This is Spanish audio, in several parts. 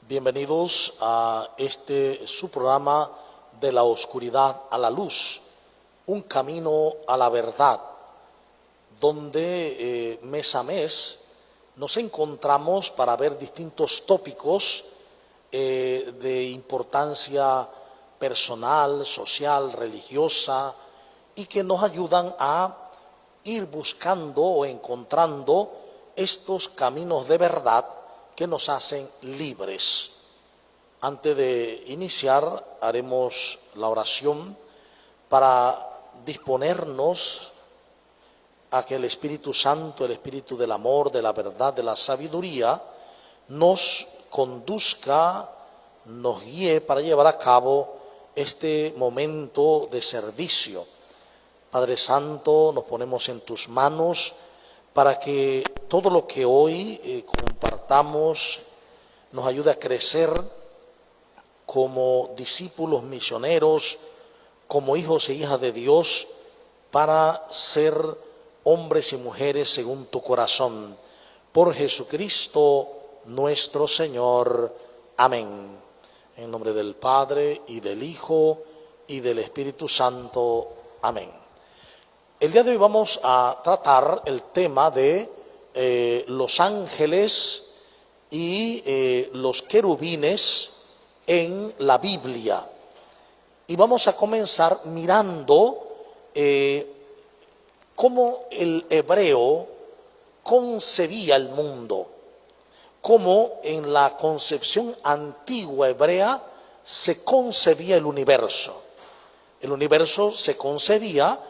Bienvenidos a su programa de la oscuridad a la luz, un camino a la verdad, donde mes a mes nos encontramos para ver distintos tópicos de importancia personal, social, religiosa, y que nos ayudan a ir buscando o encontrando estos caminos de verdad que nos hacen libres. Antes de iniciar, haremos la oración para disponernos a que el Espíritu Santo, el Espíritu del amor, de la verdad, de la sabiduría, nos conduzca, nos guíe para llevar a cabo este momento de servicio. Padre Santo, nos ponemos en tus manos para que todo lo que hoy compartamos nos ayude a crecer como discípulos misioneros, como hijos e hijas de Dios, para ser hombres y mujeres según tu corazón. Por Jesucristo nuestro Señor. Amén. En nombre del Padre, y del Hijo, y del Espíritu Santo. Amén. El día de hoy vamos a tratar el tema de los ángeles y los querubines en la Biblia. Y vamos a comenzar mirando cómo el hebreo concebía el mundo, cómo en la concepción antigua hebrea se concebía el universo. El universo se concebía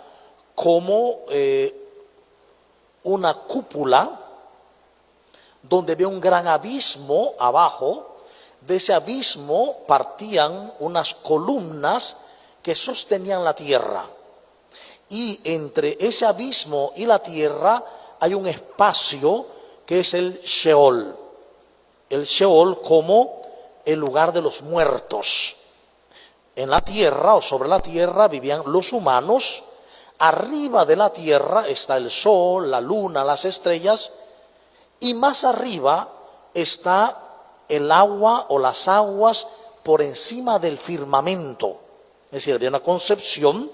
como una cúpula donde había un gran abismo abajo. De ese abismo partían unas columnas que sostenían la tierra, y entre ese abismo y la tierra hay un espacio que es el Sheol como el lugar de los muertos. En la tierra o sobre la tierra vivían los humanos. Arriba de la tierra está el sol, la luna, las estrellas, y más arriba está el agua o las aguas por encima del firmamento. Es decir, había una concepción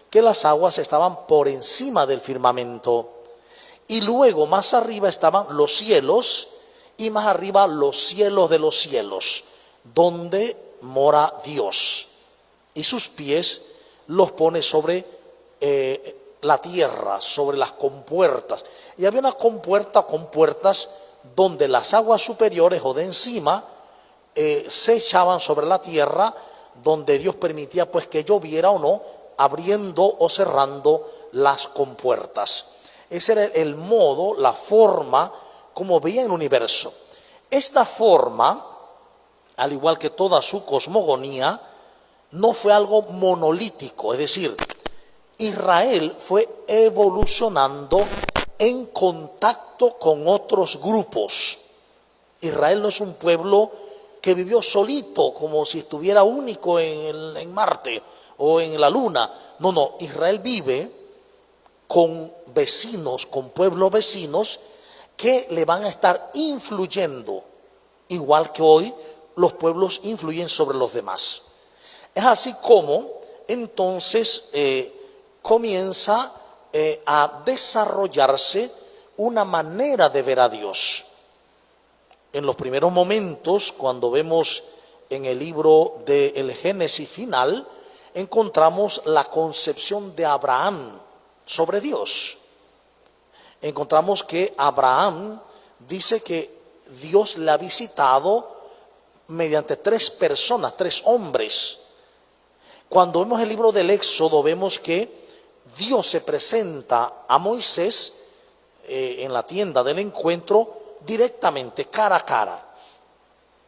que las aguas estaban por encima del firmamento. Y luego más arriba estaban los cielos, y más arriba los cielos de los cielos, donde mora Dios. Y sus pies los pone sobre la tierra, sobre las compuertas. Y había una compuerta o compuertas donde las aguas superiores o de encima se echaban sobre la tierra, donde Dios permitía pues que lloviera o no, abriendo o cerrando las compuertas. Ese era el modo, la forma como veía el universo. Esta forma, al igual que toda su cosmogonía, no fue algo monolítico, es decir, Israel fue evolucionando en contacto con otros grupos. Israel no es un pueblo que vivió solito, como si estuviera único en Marte o en la Luna. No, Israel vive con vecinos, con pueblos vecinos que le van a estar influyendo, igual que hoy los pueblos influyen sobre los demás. Es así como entonces comienza a desarrollarse una manera de ver a Dios. En los primeros momentos, cuando vemos en el libro del Génesis final, encontramos la concepción de Abraham sobre Dios. Encontramos que Abraham dice que Dios le ha visitado mediante 3 personas, 3 hombres. Cuando vemos el libro del Éxodo, vemos que Dios se presenta a Moisés en la tienda del encuentro directamente, cara a cara.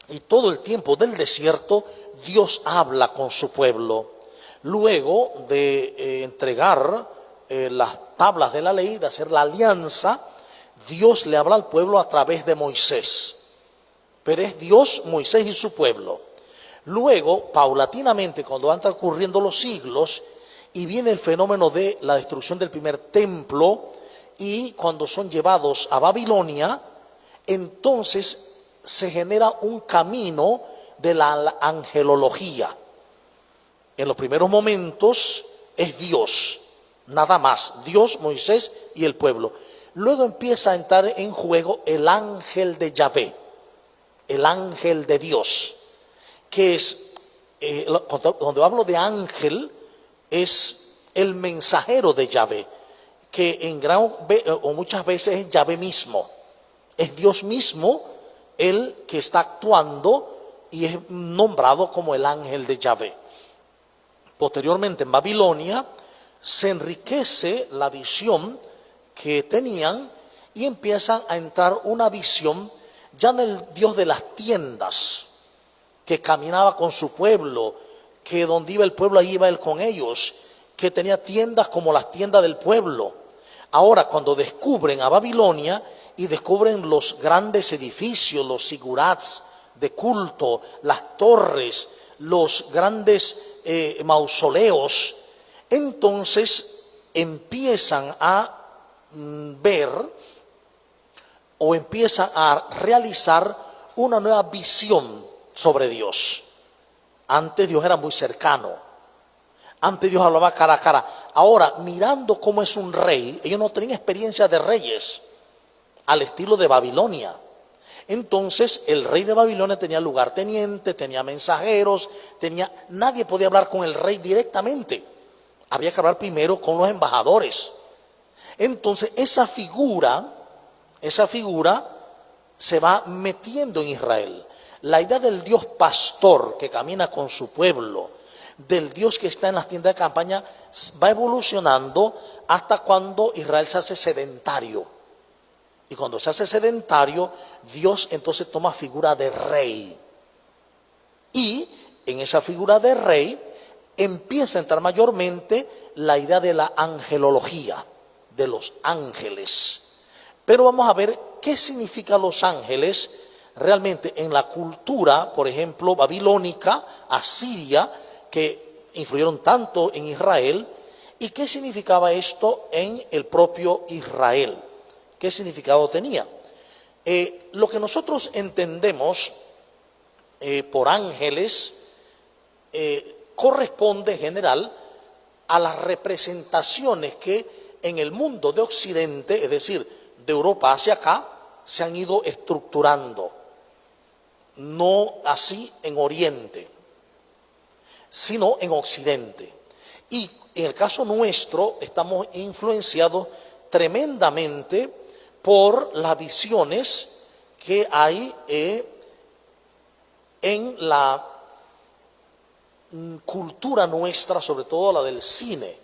Y todo el tiempo del desierto Dios habla con su pueblo. Luego de entregar las tablas de la ley, de hacer la alianza, Dios le habla al pueblo a través de Moisés. Pero es Dios, Moisés y su pueblo. Luego, paulatinamente, cuando van transcurriendo los siglos y viene el fenómeno de la destrucción del primer templo, y cuando son llevados a Babilonia, entonces se genera un camino de la angelología. En los primeros momentos es Dios, nada más, Dios, Moisés y el pueblo. Luego empieza a entrar en juego el ángel de Yahvé, el ángel de Dios, que es, cuando hablo de ángel, es el mensajero de Yahvé, que en gran o muchas veces es Yahvé mismo, es Dios mismo el que está actuando y es nombrado como el ángel de Yahvé. Posteriormente en Babilonia se enriquece la visión que tenían y empiezan a entrar una visión ya del Dios de las tiendas, que caminaba con su pueblo, que donde iba el pueblo ahí iba él con ellos, que tenía tiendas como las tiendas del pueblo. Ahora cuando descubren a Babilonia y descubren los grandes edificios, los sigurats de culto, las torres, los grandes mausoleos, entonces empiezan a ver o empiezan a realizar una nueva visión sobre Dios. Antes Dios era muy cercano, antes Dios hablaba cara a cara. Ahora, mirando cómo es un rey, ellos no tenían experiencia de reyes al estilo de Babilonia. Entonces el rey de Babilonia tenía lugarteniente, tenía mensajeros, nadie podía hablar con el rey directamente. Había que hablar primero con los embajadores. Entonces esa figura se va metiendo en Israel. La idea del Dios pastor que camina con su pueblo, del Dios que está en las tiendas de campaña, va evolucionando hasta cuando Israel se hace sedentario. Y cuando se hace sedentario, Dios entonces toma figura de rey. Y en esa figura de rey empieza a entrar mayormente la idea de la angelología, de los ángeles. Pero vamos a ver qué significan los ángeles realmente en la cultura, por ejemplo, babilónica, asiria, que influyeron tanto en Israel, y qué significaba esto en el propio Israel. ¿Qué significado tenía? Lo que nosotros entendemos por ángeles corresponde en general a las representaciones que en el mundo de Occidente, es decir, de Europa hacia acá, se han ido estructurando. No así en Oriente, sino en Occidente. Y en el caso nuestro estamos influenciados tremendamente por las visiones que hay en la cultura nuestra, sobre todo la del cine,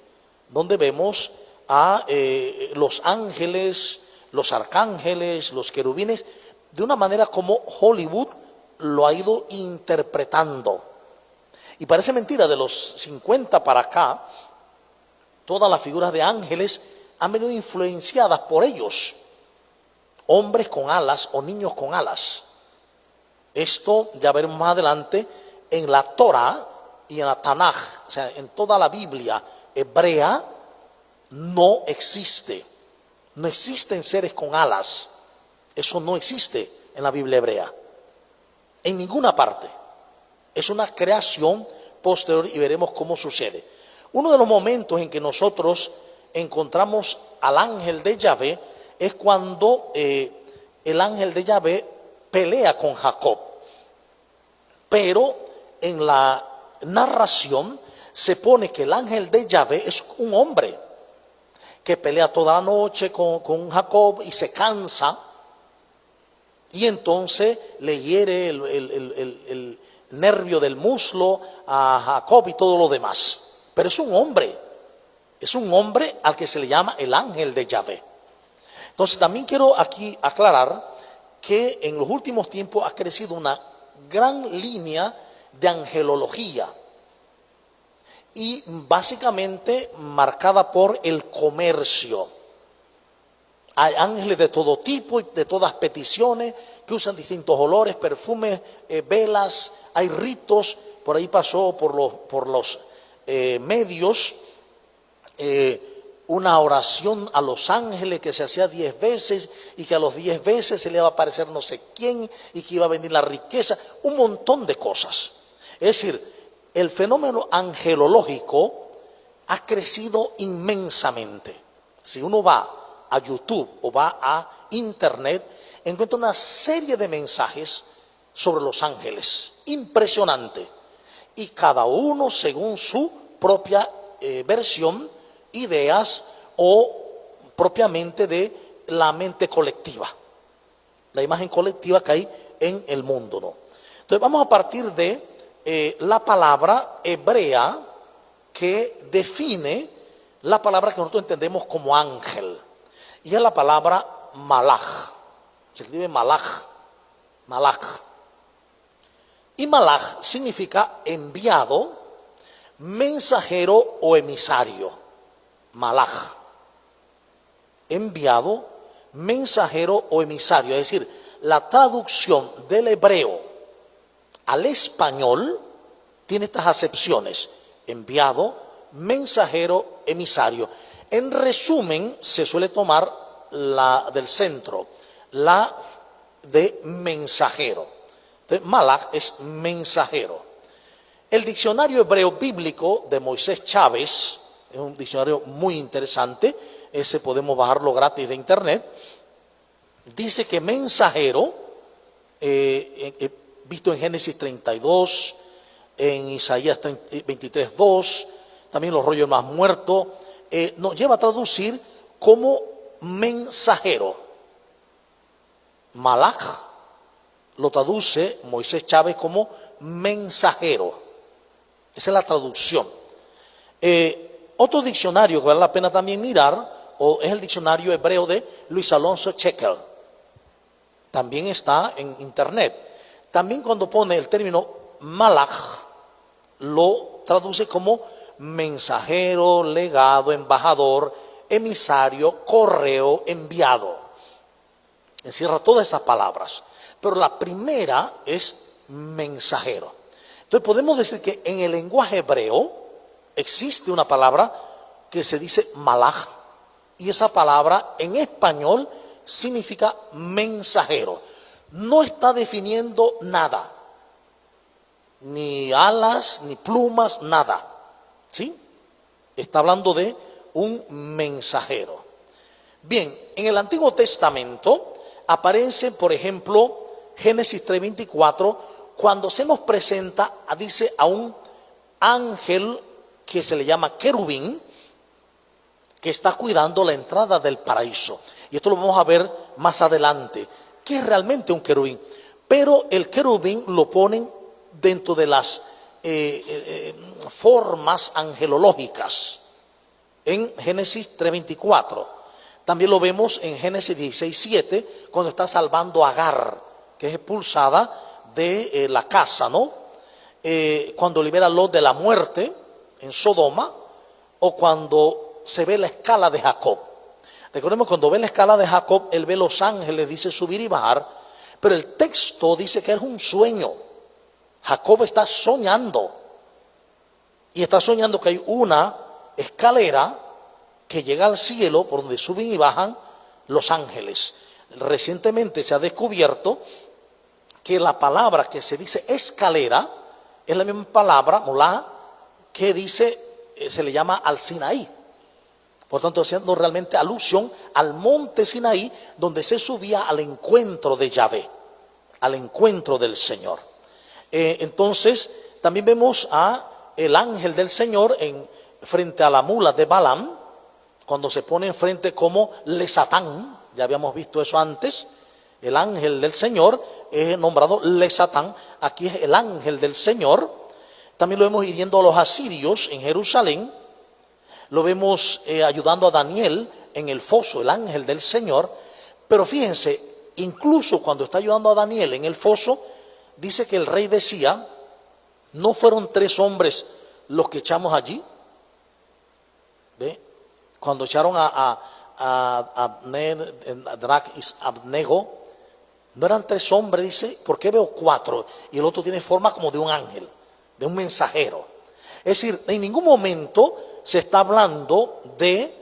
donde vemos a los ángeles, los arcángeles, los querubines, de una manera como Hollywood lo ha ido interpretando. Y parece mentira, de los 50 para acá, todas las figuras de ángeles han venido influenciadas por ellos. Hombres con alas o niños con alas. Esto ya veremos más adelante en la Torah y en la Tanaj, o sea, en toda la Biblia hebrea no existe. No existen seres con alas. Eso no existe en la Biblia hebrea. En ninguna parte. Es una creación posterior y veremos cómo sucede. Uno de los momentos en que nosotros encontramos al ángel de Yahvé es cuando el ángel de Yahvé pelea con Jacob. Pero en la narración se pone que el ángel de Yahvé es un hombre que pelea toda la noche con Jacob y se cansa. Y entonces le hiere el nervio del muslo a Jacob y todo lo demás. Pero es un hombre al que se le llama el ángel de Yahvé. Entonces también quiero aquí aclarar que en los últimos tiempos ha crecido una gran línea de angelología y básicamente marcada por el comercio. Hay ángeles de todo tipo y de todas peticiones que usan distintos olores, perfumes, velas, hay ritos. Por ahí pasó por los medios una oración a los ángeles que se hacía 10 veces y que a los 10 veces se le iba a aparecer no sé quién y que iba a venir la riqueza, un montón de cosas. Es decir, el fenómeno angelológico ha crecido inmensamente. Si uno va a YouTube o va a Internet, encuentra una serie de mensajes sobre los ángeles, impresionante, y cada uno según su propia versión, ideas o propiamente de la mente colectiva, la imagen colectiva que hay en el mundo, ¿no? Entonces vamos a partir de la palabra hebrea que define la palabra que nosotros entendemos como ángel, y es la palabra malach. Se escribe malach, malach. Y malach significa enviado, mensajero o emisario. Malach, enviado, mensajero o emisario. Es decir, la traducción del hebreo al español tiene estas acepciones: enviado, mensajero, emisario. En resumen, se suele tomar la del centro, la de mensajero. Entonces, malach es mensajero. El diccionario hebreo bíblico de Moisés Chávez es un diccionario muy interesante, ese podemos bajarlo gratis de internet. Dice que mensajero, visto en Génesis 32, en Isaías 23:2, también los rollos más muertos, nos lleva a traducir como mensajero. Malach lo traduce Moisés Chávez como mensajero. Esa es la traducción. Otro diccionario que vale la pena también mirar es el diccionario hebreo de Luis Alonso Chekel. También está en internet. También cuando pone el término malach, lo traduce como mensajero, legado, embajador, emisario, correo, enviado. Encierra todas esas palabras. Pero la primera es mensajero. Entonces podemos decir que en el lenguaje hebreo existe una palabra que se dice malach, y esa palabra en español significa mensajero. No está definiendo nada, ni alas, ni plumas, nada, ¿sí? Está hablando de un mensajero. Bien, en el Antiguo Testamento aparece, por ejemplo, Génesis 3:24, cuando se nos presenta, dice, a un ángel que se le llama querubín, que está cuidando la entrada del paraíso. Y esto lo vamos a ver más adelante, que es realmente un querubín. Pero el querubín lo ponen dentro de las formas angelológicas en Génesis 3:24. También lo vemos en Génesis 16:7, cuando está salvando a Agar, que es expulsada de la casa, ¿no? Cuando libera a Lot de la muerte en Sodoma, o cuando se ve la escala de Jacob. Recordemos, cuando ve la escala de Jacob, él ve los ángeles, dice subir y bajar, pero el texto dice que es un sueño. Jacob está soñando, y está soñando que hay una escalera que llega al cielo por donde suben y bajan los ángeles. Recientemente se ha descubierto que la palabra que se dice escalera es la misma palabra, molá, que dice, se le llama al Sinaí. Por tanto, haciendo realmente alusión al monte Sinaí, donde se subía al encuentro de Yahvé, al encuentro del Señor. Entonces, también vemos a el ángel del Señor frente a la mula de Balaam, cuando se pone enfrente como Lesatán. Ya habíamos visto eso antes. El ángel del Señor es nombrado Lesatán. Aquí es el ángel del Señor. También lo vemos hiriendo a los asirios en Jerusalén. Lo vemos ayudando a Daniel en el foso, el ángel del Señor. Pero fíjense, incluso cuando está ayudando a Daniel en el foso, dice que el rey decía, ¿no fueron 3 hombres los que echamos allí? ¿Ve? Cuando echaron a Drac y Abnego, no eran 3 hombres, dice, ¿por qué veo 4? Y el otro tiene forma como de un ángel, de un mensajero. Es decir, en ningún momento se está hablando de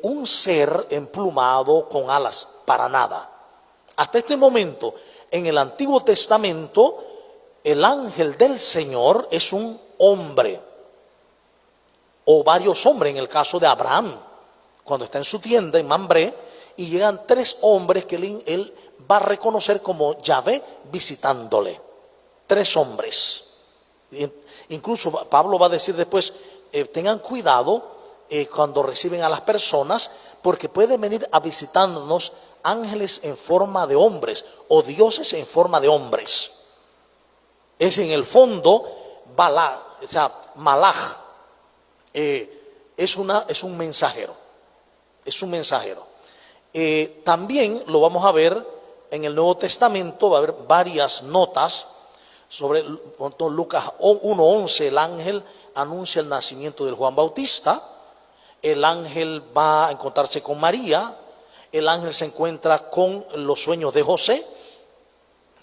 un ser emplumado con alas, para nada. Hasta este momento, en el Antiguo Testamento, el ángel del Señor es un hombre, o varios hombres, en el caso de Abraham, cuando está en su tienda en Mambré, y llegan 3 hombres que él va a reconocer como Yahvé visitándole. 3 hombres. Incluso Pablo va a decir después, tengan cuidado cuando reciben a las personas, porque pueden venir a visitarnos ángeles en forma de hombres o dioses en forma de hombres. Es en el fondo Malach es un mensajero. Es un mensajero. También lo vamos a ver en el Nuevo Testamento, va a haber varias notas sobre Lucas 1:11. El ángel anuncia el nacimiento del Juan Bautista. El ángel va a encontrarse con María. El ángel se encuentra con los sueños de José.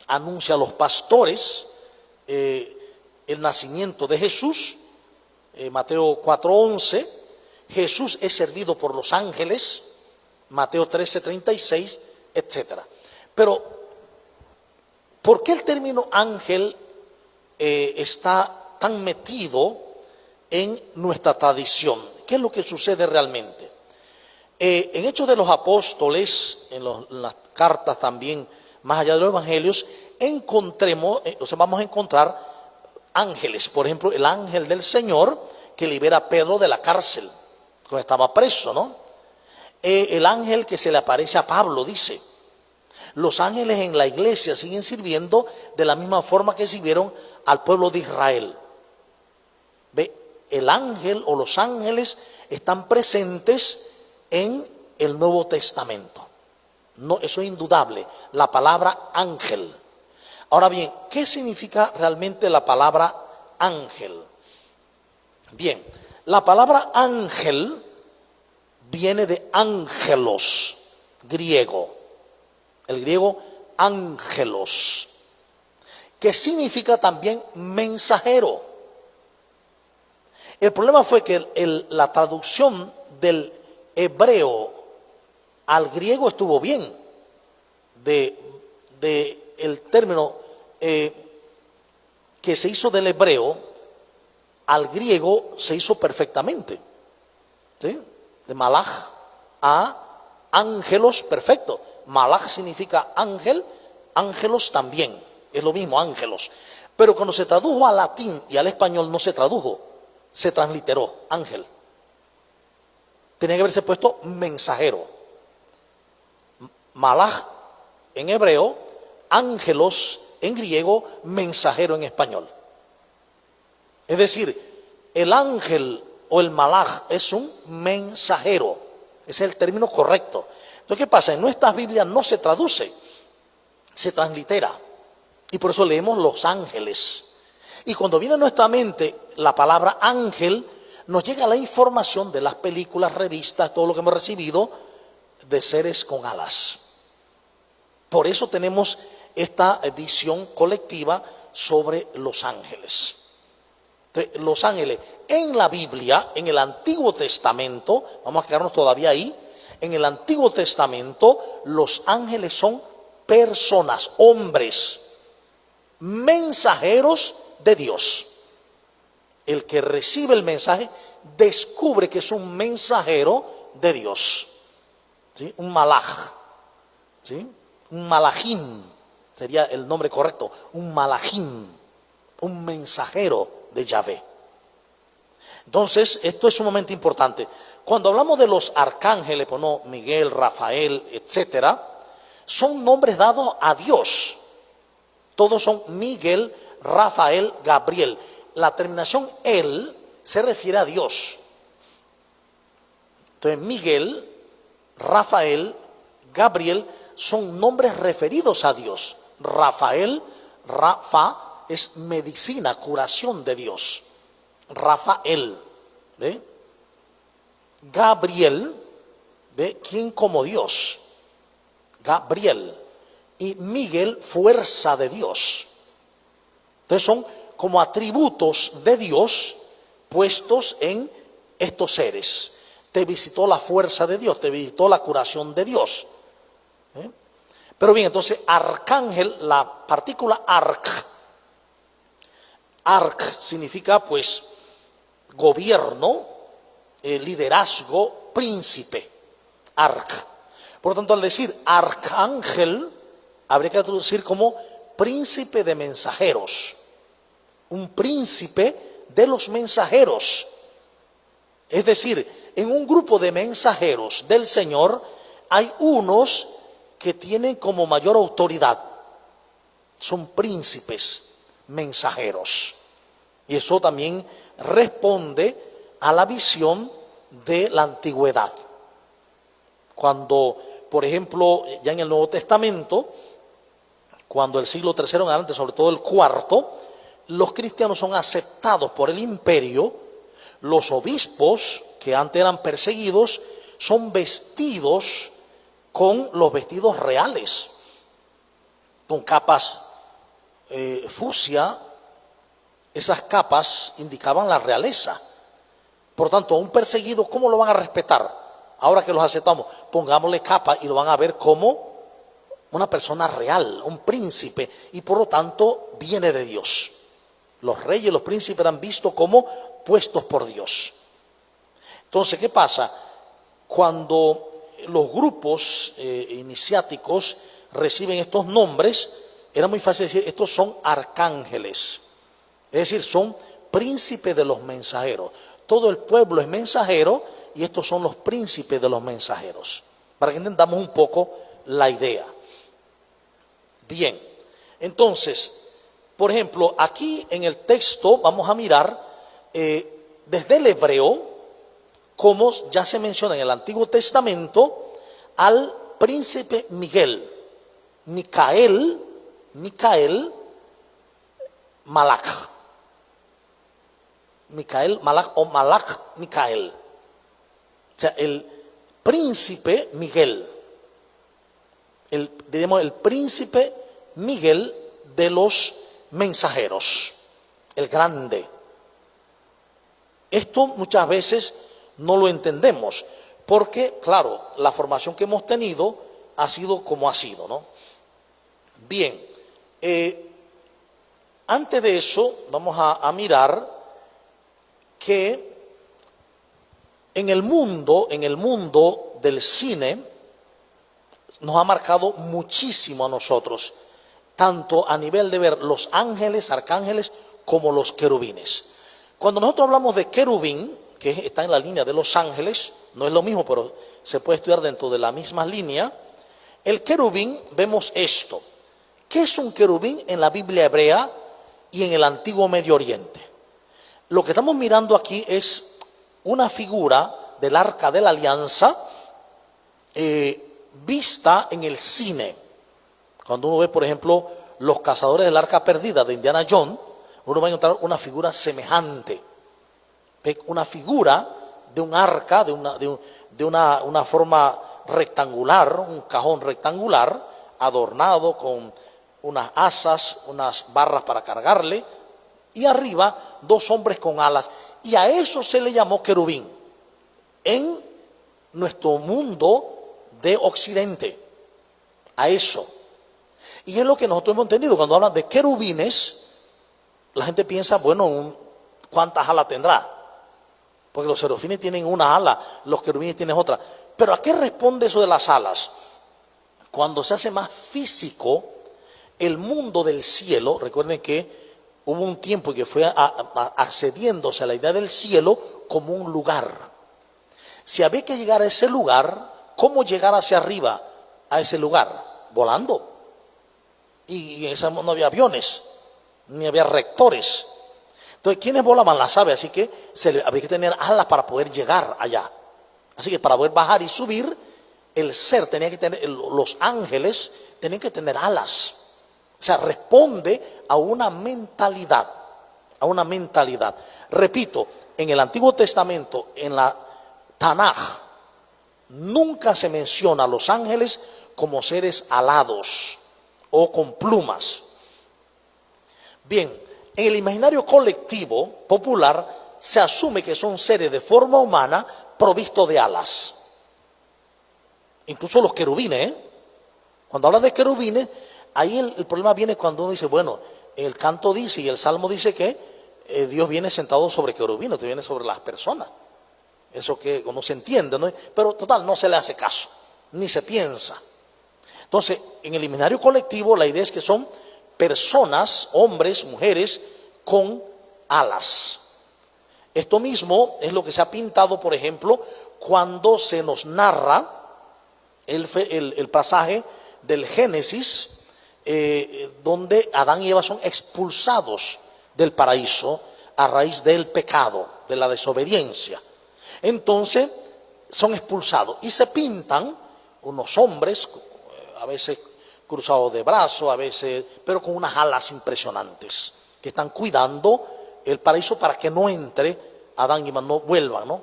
Anuncia a los pastores el nacimiento de Jesús. Mateo 4:11. Jesús es servido por los ángeles. Mateo 13:36, etc. Pero, ¿por qué el término ángel está tan metido en nuestra tradición? ¿Qué es lo que sucede realmente? En Hechos de los Apóstoles, en las cartas también, más allá de los evangelios, vamos a encontrar ángeles. Por ejemplo, el ángel del Señor que libera a Pedro de la cárcel, cuando estaba preso, ¿no? El ángel que se le aparece a Pablo, dice. Los ángeles en la iglesia siguen sirviendo de la misma forma que sirvieron al pueblo de Israel. ¿Ve? El ángel o los ángeles están presentes en el Nuevo Testamento. No, eso es indudable. La palabra ángel. Ahora bien, ¿qué significa realmente la palabra ángel? Bien, la palabra ángel viene de ángelos, griego. El griego ángelos, que significa también mensajero. El problema fue que la traducción del hebreo al griego estuvo bien. El término que se hizo del hebreo al griego se hizo perfectamente. ¿Sí? De malach a ángelos, perfecto. Malach significa ángel, ángelos también, es lo mismo, ángelos. Pero cuando se tradujo al latín y al español no se tradujo, se transliteró, ángel. Tenía que haberse puesto mensajero. Malach en hebreo, ángelos en griego, mensajero en español. Es decir, el ángel o el malach es un mensajero. Ese es el término correcto. Entonces, ¿qué pasa? En nuestras Biblias no se traduce, se translitera. Y por eso leemos los ángeles. Y cuando viene a nuestra mente la palabra ángel, nos llega la información de las películas, revistas, todo lo que hemos recibido de seres con alas. Por eso tenemos esta visión colectiva sobre los ángeles. Entonces, los ángeles en la Biblia, en el Antiguo Testamento, vamos a quedarnos todavía ahí. En el Antiguo Testamento, los ángeles son personas, hombres, mensajeros de Dios. El que recibe el mensaje descubre que es un mensajero de Dios. ¿Sí? Un malaj. ¿Sí? Un malajín sería el nombre correcto. Un malajín. Un mensajero de Yahvé. Entonces, esto es sumamente importante. Cuando hablamos de los arcángeles, pues no, Miguel, Rafael, etcétera, son nombres dados a Dios. Todos son Miguel, Rafael, Gabriel. La terminación él se refiere a Dios. Entonces, Miguel, Rafael, Gabriel son nombres referidos a Dios. Rafael, Rafa es medicina, curación de Dios. Rafael, ¿ve? Gabriel, ¿ve? ¿Quién como Dios? Gabriel. Y Miguel, fuerza de Dios. Entonces son como atributos de Dios puestos en estos seres. te visitó la fuerza de Dios, te visitó la curación de Dios. Pero bien, entonces arcángel, la partícula arc significa pues gobierno, liderazgo, príncipe, arc. Por lo tanto, al decir arcángel, habría que traducir como príncipe de mensajeros, un príncipe de los mensajeros. Es decir, en un grupo de mensajeros del Señor hay unos que tienen como mayor autoridad, son príncipes mensajeros. Y eso también responde a la visión de la antigüedad. Cuando, por ejemplo, ya en el Nuevo Testamento, cuando el siglo III en adelante, sobre todo el cuarto, los cristianos son aceptados por el imperio, los obispos que antes eran perseguidos son vestidos con los vestidos reales, con capas fucsia. Esas capas indicaban la realeza. Por tanto, a un perseguido, ¿cómo lo van a respetar? Ahora que los aceptamos, pongámosle capa y lo van a ver como una persona real, un príncipe, y por lo tanto viene de Dios. Los reyes, los príncipes eran vistos como puestos por Dios. Entonces, ¿qué pasa? Cuando los grupos iniciáticos reciben estos nombres, era muy fácil decir, estos son arcángeles. Es decir, son príncipes de los mensajeros. Todo el pueblo es mensajero y estos son los príncipes de los mensajeros. Para que entendamos un poco la idea. Bien, entonces, por ejemplo, aquí en el texto vamos a mirar desde el hebreo, como ya se menciona en el Antiguo Testamento, al príncipe Miguel, Micael, Malach. Micael, Malach o Malach, Micael. O sea, el príncipe Miguel, diríamos el príncipe Miguel de los mensajeros, el grande. Esto muchas veces no lo entendemos, porque, claro, la formación que hemos tenido ha sido como ha sido, ¿no? Bien, antes de eso, vamos a mirar que en el mundo del cine nos ha marcado muchísimo a nosotros, tanto a nivel de ver los ángeles, arcángeles, como los querubines. Cuando nosotros hablamos de querubín, que está en la línea de los ángeles, no es lo mismo, pero se puede estudiar dentro de la misma línea. El querubín, vemos esto. ¿Qué es un querubín en la Biblia hebrea y en el antiguo Medio Oriente? Lo que estamos mirando aquí es una figura del Arca de la Alianza vista en el cine. Cuando uno ve, por ejemplo, Los Cazadores del Arca Perdida de Indiana Jones, uno va a encontrar una figura semejante. Una figura de un arca, de una forma rectangular, un cajón rectangular, adornado con unas asas, unas barras para cargarle, y arriba dos hombres con alas. Y a eso se le llamó querubín en nuestro mundo de Occidente. A eso. Y es lo que nosotros hemos entendido. Cuando hablan de querubines, la gente piensa, bueno, ¿cuántas alas tendrá? Porque los serafines tienen una ala, los querubines tienen otra. Pero ¿a qué responde eso de las alas? Cuando se hace más físico el mundo del cielo, recuerden que hubo un tiempo que fue accediéndose a la idea del cielo como un lugar. Si había que llegar a ese lugar, ¿cómo llegar hacia arriba a ese lugar? Volando. Y en esa no había aviones, ni había rectores. Entonces, ¿quiénes volaban? Las aves, así que había que tener alas para poder llegar allá. Así que para poder bajar y subir, el ser tenía que tener, los ángeles tenían que tener alas. O sea, responde a una mentalidad, Repito, en el Antiguo Testamento, en la Tanaj, nunca se menciona a los ángeles como seres alados o con plumas. Bien, en el imaginario colectivo popular se asume que son seres de forma humana, provisto de alas. Incluso los querubines, cuando habla de querubines, ahí el problema viene cuando uno dice, bueno, el canto dice y el salmo dice que Dios viene sentado sobre querubines, viene sobre las personas. Eso que uno se entiende, ¿no? Pero total, no se le hace caso, ni se piensa. Entonces, en el imaginario colectivo, la idea es que son personas, hombres, mujeres, con alas. Esto mismo es lo que se ha pintado, por ejemplo, cuando se nos narra el pasaje del Génesis, donde Adán y Eva son expulsados del paraíso a raíz del pecado, de la desobediencia. Entonces son expulsados y se pintan unos hombres, a veces cruzados de brazos, a veces, pero con unas alas impresionantes, que están cuidando el paraíso para que no entre Adán y Eva, no vuelvan, ¿no?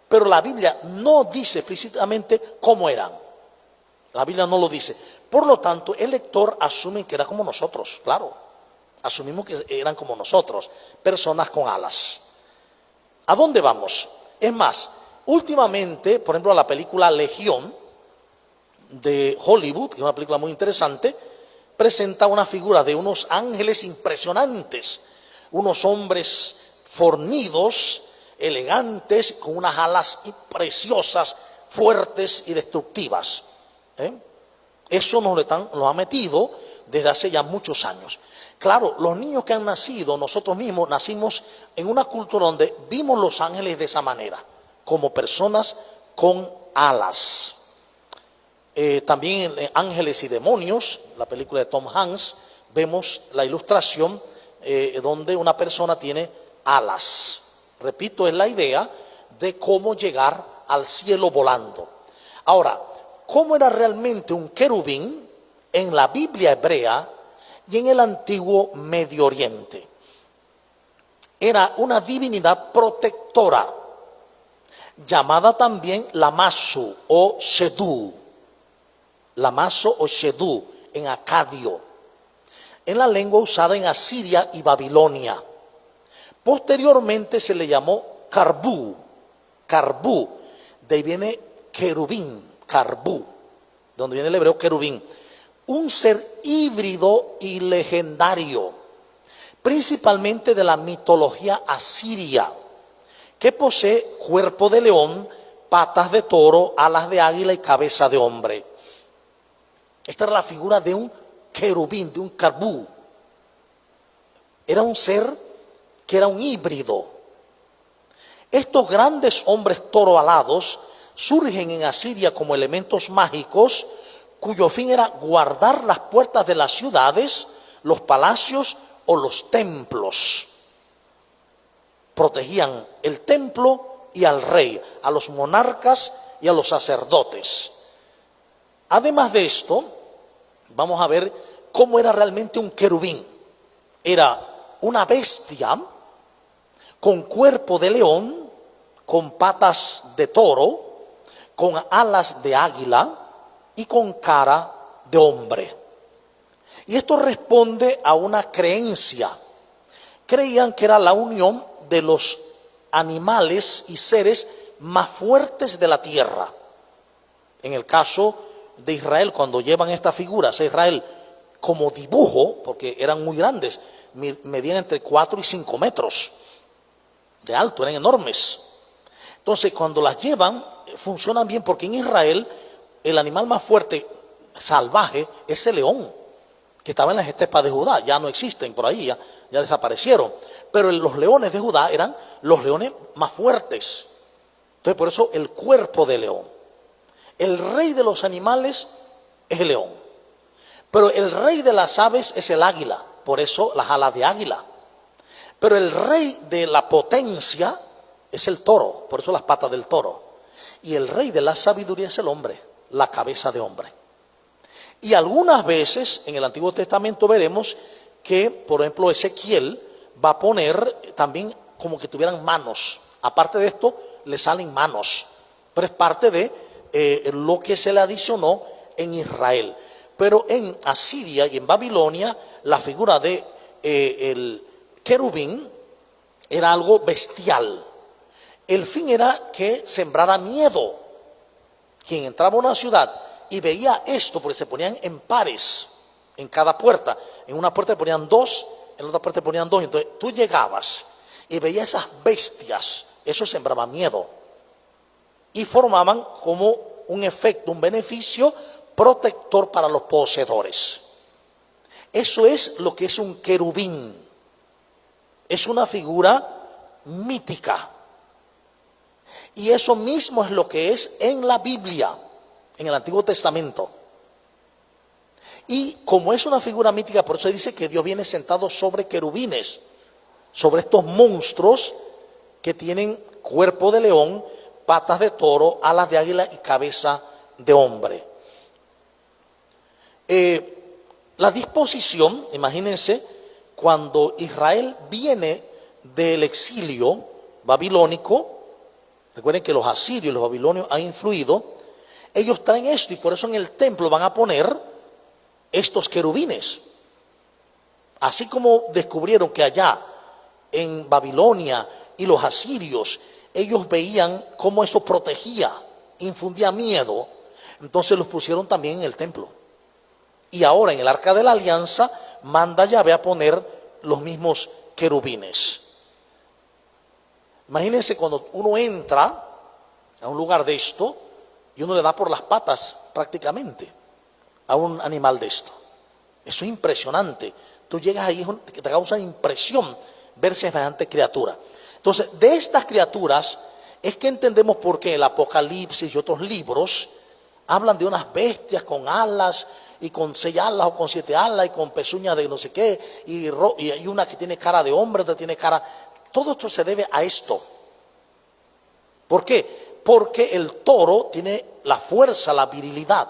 Pero la Biblia no dice explícitamente cómo eran. La Biblia no lo dice. Por lo tanto, el lector asume que era como nosotros, claro. Asumimos que eran como nosotros, personas con alas. ¿A dónde vamos? Es más, últimamente, por ejemplo, la película Legión de Hollywood, que es una película muy interesante, presenta una figura de unos ángeles impresionantes, unos hombres fornidos, elegantes, con unas alas preciosas, fuertes y destructivas. Eso nos lo ha metido desde hace ya muchos años. Claro, los niños que han nacido, nosotros mismos nacimos en una cultura donde vimos los ángeles de esa manera, como personas con alas. También en Ángeles y Demonios, la película de Tom Hanks, vemos la ilustración donde una persona tiene alas. Repito, es la idea de cómo llegar al cielo volando. Ahora, ¿cómo era realmente un querubín en la Biblia hebrea y en el antiguo Medio Oriente? Era una divinidad protectora, llamada también Lamassu o Shedú. Lamassu o Shedú en acadio, en la lengua usada en Asiria y Babilonia. Posteriormente se le llamó Carbú, de ahí viene querubín, Carbú, de donde viene el hebreo querubín, un ser híbrido y legendario, principalmente de la mitología asiria, que posee cuerpo de león, patas de toro, alas de águila y cabeza de hombre. Esta era la figura de un querubín, de un carbú. Era un ser que era un híbrido. Estos grandes hombres toro alados surgen en Asiria como elementos mágicos, cuyo fin era guardar las puertas de las ciudades, los palacios o los templos. Protegían el templo y al rey, a los monarcas y a los sacerdotes. Además de esto, vamos a ver cómo era realmente un querubín. Era una bestia con cuerpo de león, con patas de toro, con alas de águila y con cara de hombre. Y esto responde a una creencia. Creían que era la unión de los animales y seres más fuertes de la tierra. En el caso de Israel, cuando llevan estas figuras a Israel como dibujo, porque eran muy grandes, medían entre 4 y 5 metros de alto, eran enormes. Entonces, cuando las llevan, funcionan bien, porque en Israel el animal más fuerte, salvaje, es el león, que estaba en las estepas de Judá. Ya no existen por ahí, ya desaparecieron. Pero los leones de Judá eran los leones más fuertes. Entonces, por eso el cuerpo de león. El rey de los animales es el león, pero el rey de las aves es el águila, por eso las alas de águila. Pero el rey de la potencia es el toro, por eso las patas del toro. Y el rey de la sabiduría es el hombre, la cabeza de hombre. Y algunas veces en el Antiguo Testamento veremos que, por ejemplo, Ezequiel va a poner también como que tuvieran manos. Aparte de esto, le salen manos, pero es parte de lo que se le adicionó en Israel. Pero en Asiria y en Babilonia, la figura de el querubín era algo bestial. El fin era que sembrara miedo. Quien entraba a una ciudad y veía esto, porque se ponían en pares en cada puerta. En una puerta ponían dos, en la otra puerta ponían dos. Entonces tú llegabas y veías esas bestias, eso sembraba miedo. Y formaban como un efecto, un beneficio protector para los poseedores. Eso es lo que es un querubín. Es una figura mítica. Y eso mismo es lo que es en la Biblia, en el Antiguo Testamento. Y como es una figura mítica, por eso dice que Dios viene sentado sobre querubines, sobre estos monstruos que tienen cuerpo de león, patas de toro, alas de águila y cabeza de hombre. La disposición, imagínense, cuando Israel viene del exilio babilónico, recuerden que los asirios y los babilonios han influido, ellos traen esto y por eso en el templo van a poner estos querubines. Así como descubrieron que allá en Babilonia y los asirios, ellos veían cómo eso protegía, infundía miedo, entonces los pusieron también en el templo. Y ahora en el Arca de la Alianza manda Yahvé a poner los mismos querubines. Imagínense cuando uno entra a un lugar de esto y uno le da por las patas prácticamente a un animal de esto. Eso es impresionante. Tú llegas ahí y te causa impresión ver semejante criatura. Entonces, de estas criaturas es que entendemos por qué el Apocalipsis y otros libros hablan de unas bestias con alas y con 6 alas o con 7 alas y con pezuñas de no sé qué y hay una que tiene cara de hombre, otra tiene cara. Todo esto se debe a esto. ¿Por qué? Porque el toro tiene la fuerza, la virilidad.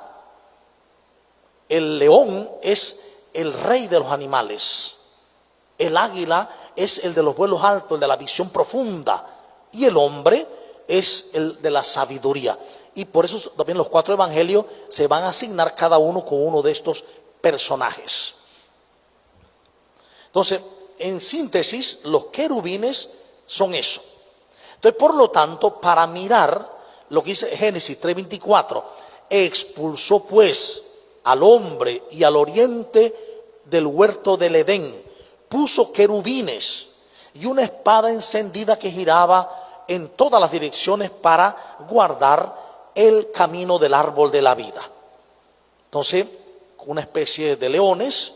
El león es el rey de los animales. El águila es el de los vuelos altos, el de la visión profunda. Y el hombre es el de la sabiduría. Y por eso también los 4 evangelios se van a asignar cada uno con uno de estos personajes. Entonces, en síntesis, los querubines son eso. Entonces, por lo tanto, para mirar lo que dice Génesis 3:24, expulsó pues al hombre y al oriente del huerto del Edén, puso querubines y una espada encendida que giraba en todas las direcciones para guardar el camino del árbol de la vida. Entonces, una especie de leones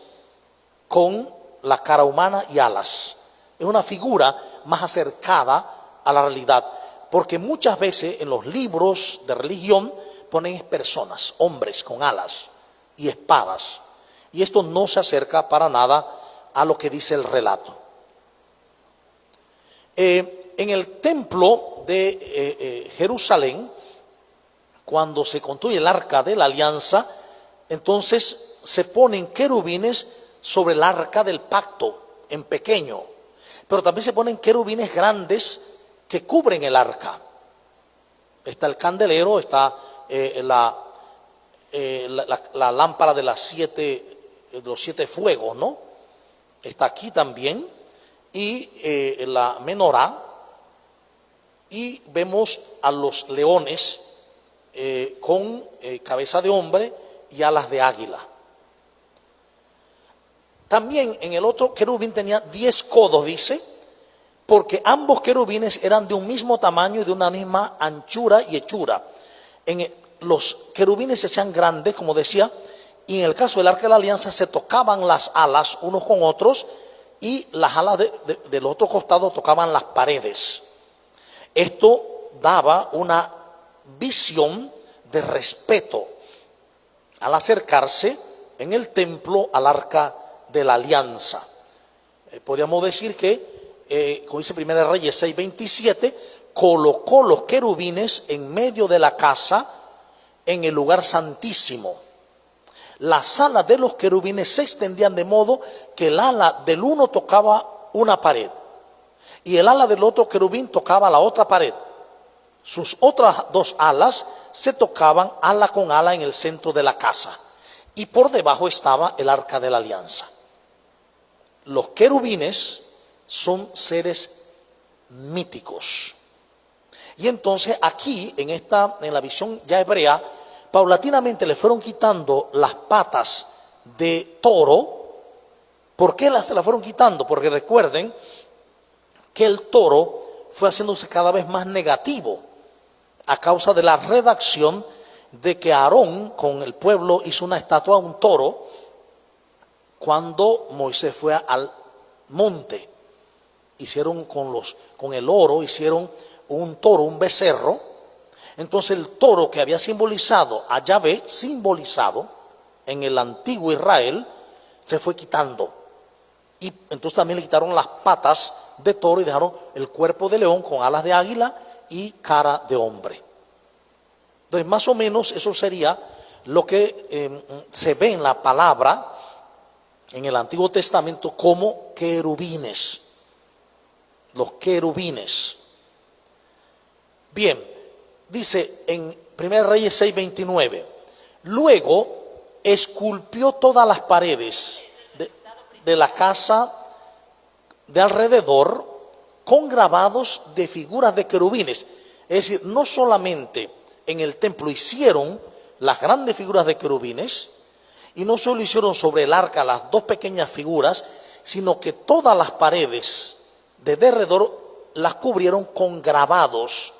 con la cara humana y alas. Es una figura más acercada a la realidad, porque muchas veces en los libros de religión ponen personas, hombres con alas y espadas, y esto no se acerca para nada a lo que dice el relato. En el templo de Jerusalén, cuando se construye el Arca de la Alianza, entonces se ponen querubines sobre el Arca del Pacto en pequeño, pero también se ponen querubines grandes que cubren el arca. Está el candelero, está la lámpara de los 7 fuegos, ¿no? Está aquí también, y la menorá, y vemos a los leones con cabeza de hombre y alas de águila. También en el otro querubín tenía 10 codos, dice, porque ambos querubines eran de un mismo tamaño y de una misma anchura y hechura. Los querubines se hacían grandes, como decía, y en el caso del Arca de la Alianza se tocaban las alas unos con otros y las alas del otro costado tocaban las paredes. Esto daba una visión de respeto al acercarse en el templo al Arca de la Alianza. Podríamos decir que, como dice Primera de Reyes 6:27, colocó los querubines en medio de la casa en el lugar santísimo. Las alas de los querubines se extendían de modo que el ala del uno tocaba una pared y el ala del otro querubín tocaba la otra pared. Sus otras 2 alas se tocaban ala con ala en el centro de la casa y por debajo estaba el Arca de la Alianza. Los querubines son seres míticos. Y entonces aquí, en la visión ya hebrea, paulatinamente le fueron quitando las patas de toro. ¿Por qué se las fueron quitando? Porque recuerden que el toro fue haciéndose cada vez más negativo a causa de la redacción de que Aarón con el pueblo hizo una estatua de un toro cuando Moisés fue al monte. Hicieron con el oro, hicieron un toro, un becerro. Entonces el toro que había simbolizado a Yahvé, simbolizado en el antiguo Israel, se fue quitando. Y entonces también le quitaron las patas de toro y dejaron el cuerpo de león con alas de águila y cara de hombre. Entonces más o menos eso sería lo que se ve en la palabra en el Antiguo Testamento como querubines. Los querubines. Bien, dice en 1 Reyes 6:29, luego esculpió todas las paredes de la casa de alrededor con grabados de figuras de querubines. Es decir, no solamente en el templo hicieron las grandes figuras de querubines, y no solo hicieron sobre el arca las dos pequeñas figuras, sino que todas las paredes de alrededor las cubrieron con grabados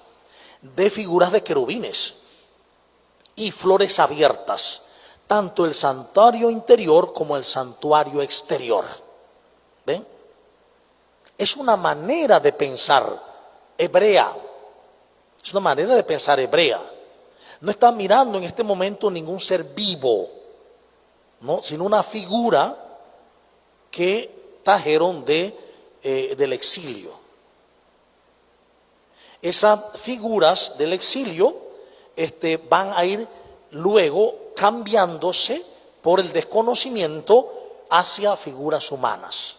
de figuras de querubines y flores abiertas, tanto el santuario interior como el santuario exterior. ¿Ven? Es una manera de pensar hebrea. Es una manera de pensar hebrea. No está mirando en este momento ningún ser vivo, ¿no? Sino una figura que trajeron del exilio. Esas figuras del exilio van a ir luego cambiándose por el desconocimiento hacia figuras humanas.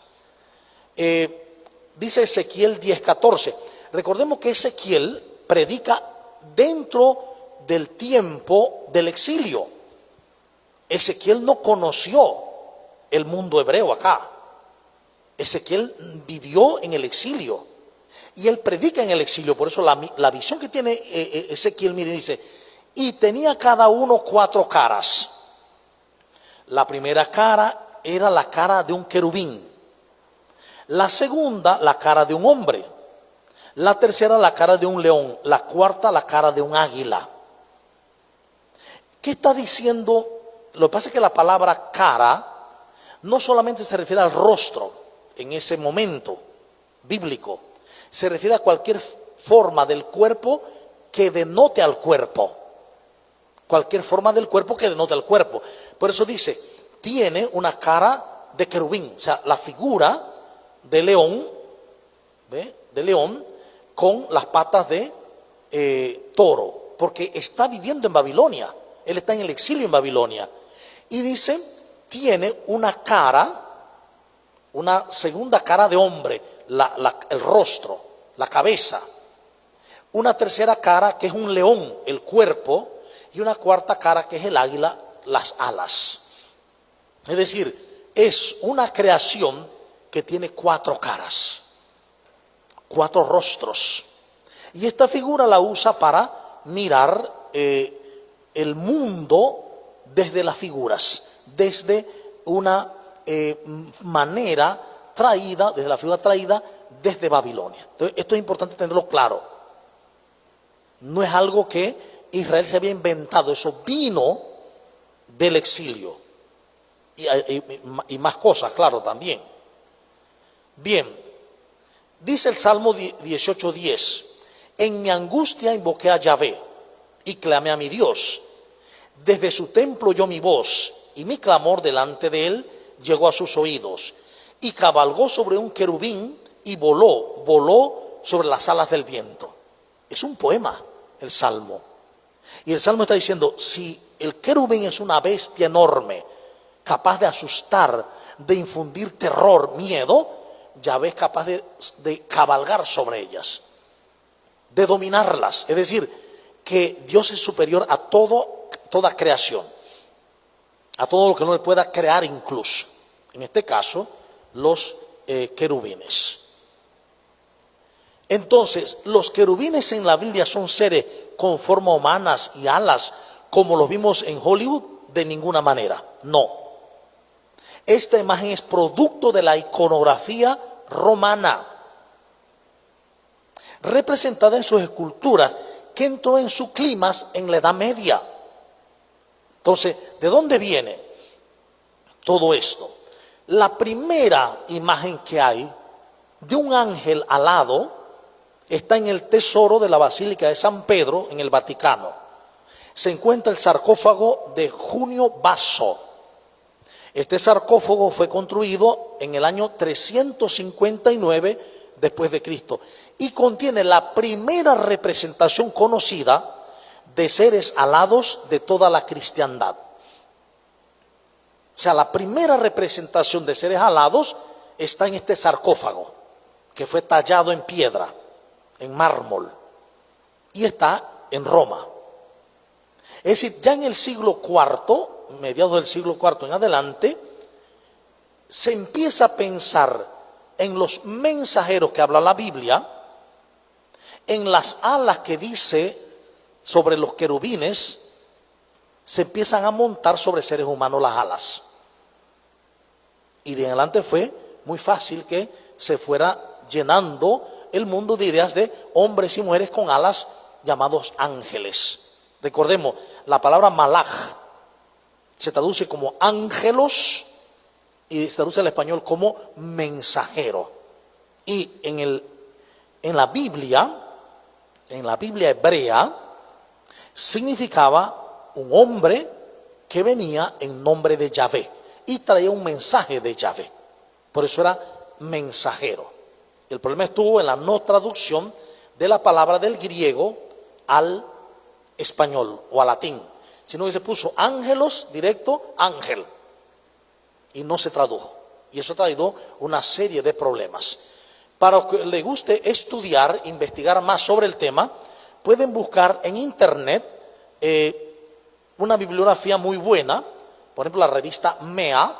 Dice Ezequiel 10:14. Recordemos que Ezequiel predica dentro del tiempo del exilio. Ezequiel no conoció el mundo hebreo acá. Ezequiel vivió en el exilio y él predica en el exilio. Por eso la visión que tiene Ezequiel, mire, dice, y tenía cada uno 4 caras. La primera cara era la cara de un querubín, la segunda la cara de un hombre, la tercera la cara de un león, la cuarta la cara de un águila. ¿Qué está diciendo? Lo que pasa es que la palabra cara no solamente se refiere al rostro en ese momento bíblico, se refiere a cualquier forma del cuerpo que denote al cuerpo. Cualquier forma del cuerpo que denote al cuerpo. Por eso dice, tiene una cara de querubín, o sea, la figura de león, ¿ve? De león con las patas de toro, porque está viviendo en Babilonia. Él está en el exilio en Babilonia. Y dice, tiene una cara, una segunda cara de hombre, el rostro, la cabeza. Una tercera cara que es un león, el cuerpo. Y una cuarta cara que es el águila, las alas. Es decir, es una creación que tiene 4 caras, 4 rostros. Y esta figura la usa para mirar el mundo desde las figuras, desde una manera traída, desde la figura traída desde Babilonia. Entonces, esto es importante tenerlo claro. No es algo que Israel se había inventado, eso vino del exilio. Y más cosas, claro, también. Bien, dice el Salmo 18:10, en mi angustia invoqué a Yahvé y clamé a mi Dios. Desde su templo oyó mi voz y mi clamor delante de él llegó a sus oídos. Y cabalgó sobre un querubín y voló sobre las alas del viento. Es un poema el Salmo. Y el Salmo está diciendo, si el querubín es una bestia enorme, capaz de asustar, de infundir terror, miedo, Yahvé es capaz de cabalgar sobre ellas, de dominarlas. Es decir, que Dios es superior a toda creación, a todo lo que no le pueda crear incluso. En este caso, los querubines. Entonces, los querubines en la Biblia son seres con forma humanas y alas, como los vimos en Hollywood, de ninguna manera. No. Esta imagen es producto de la iconografía romana, representada en sus esculturas, que entró en su clima en la Edad Media. Entonces, ¿de dónde viene todo esto? La primera imagen que hay de un ángel alado está en el tesoro de la Basílica de San Pedro en el Vaticano. Se encuentra el sarcófago de Junio Basso. Este sarcófago fue construido en el año 359 después de Cristo y contiene la primera representación conocida de seres alados de toda la cristiandad. O sea, la primera representación de seres alados está en este sarcófago, que fue tallado en piedra, en mármol, y está en Roma. Es decir, ya en el siglo IV, mediados del siglo IV en adelante, se empieza a pensar en los mensajeros que habla la Biblia, en las alas que dice sobre los querubines, se empiezan a montar sobre seres humanos las alas. Y de en adelante fue muy fácil que se fuera llenando el mundo de ideas de hombres y mujeres con alas llamados ángeles. Recordemos, la palabra malaj se traduce como ángelos y se traduce al español como mensajero. Y en la Biblia hebrea, significaba un hombre que venía en nombre de Yahvé y traía un mensaje de Yahvé. Por eso era mensajero. El problema estuvo en la no traducción de la palabra del griego al español o al latín, sino que se puso ángelos directo, ángel, y no se tradujo. Y eso ha traído una serie de problemas. Para los que les guste estudiar, investigar más sobre el tema, pueden buscar en internet una bibliografía muy buena. Por ejemplo, la revista MEA,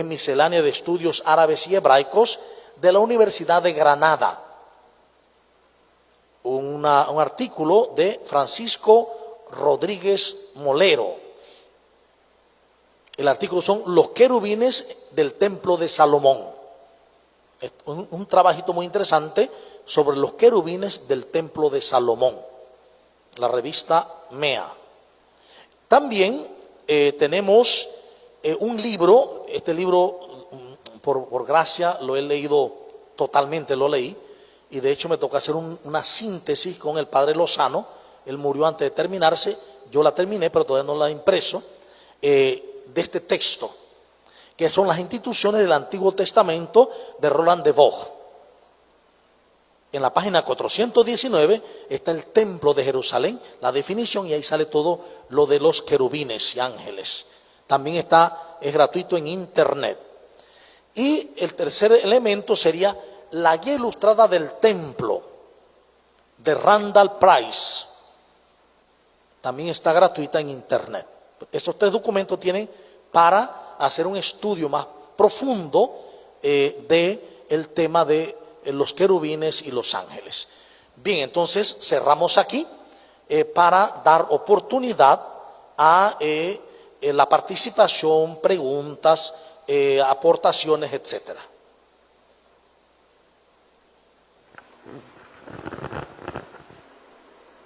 Miscelánea de Estudios Árabes y Hebraicos, de la Universidad de Granada. Un artículo de Francisco Rodríguez Molero. El artículo son Los querubines del templo de Salomón. Un trabajito muy interesante sobre los querubines del templo de Salomón. La revista MEA. También tenemos un libro. Este libro, por gracia, lo he leído totalmente, lo leí. Y de hecho me tocó hacer una síntesis con el padre Lozano. Él murió antes de terminarse. Yo la terminé, pero todavía no la he impreso. De este texto, que son las instituciones del Antiguo Testamento de Roland de Vogt. En la página 419 está el templo de Jerusalén, la definición, y ahí sale todo lo de los querubines y ángeles. También es gratuito en internet. Y el tercer elemento sería la guía ilustrada del templo de Randall Price. También está gratuita en internet. Estos tres documentos tienen para hacer un estudio más profundo del tema de los querubines y los ángeles. Bien, entonces cerramos aquí para dar oportunidad a la participación, preguntas, aportaciones, etcétera.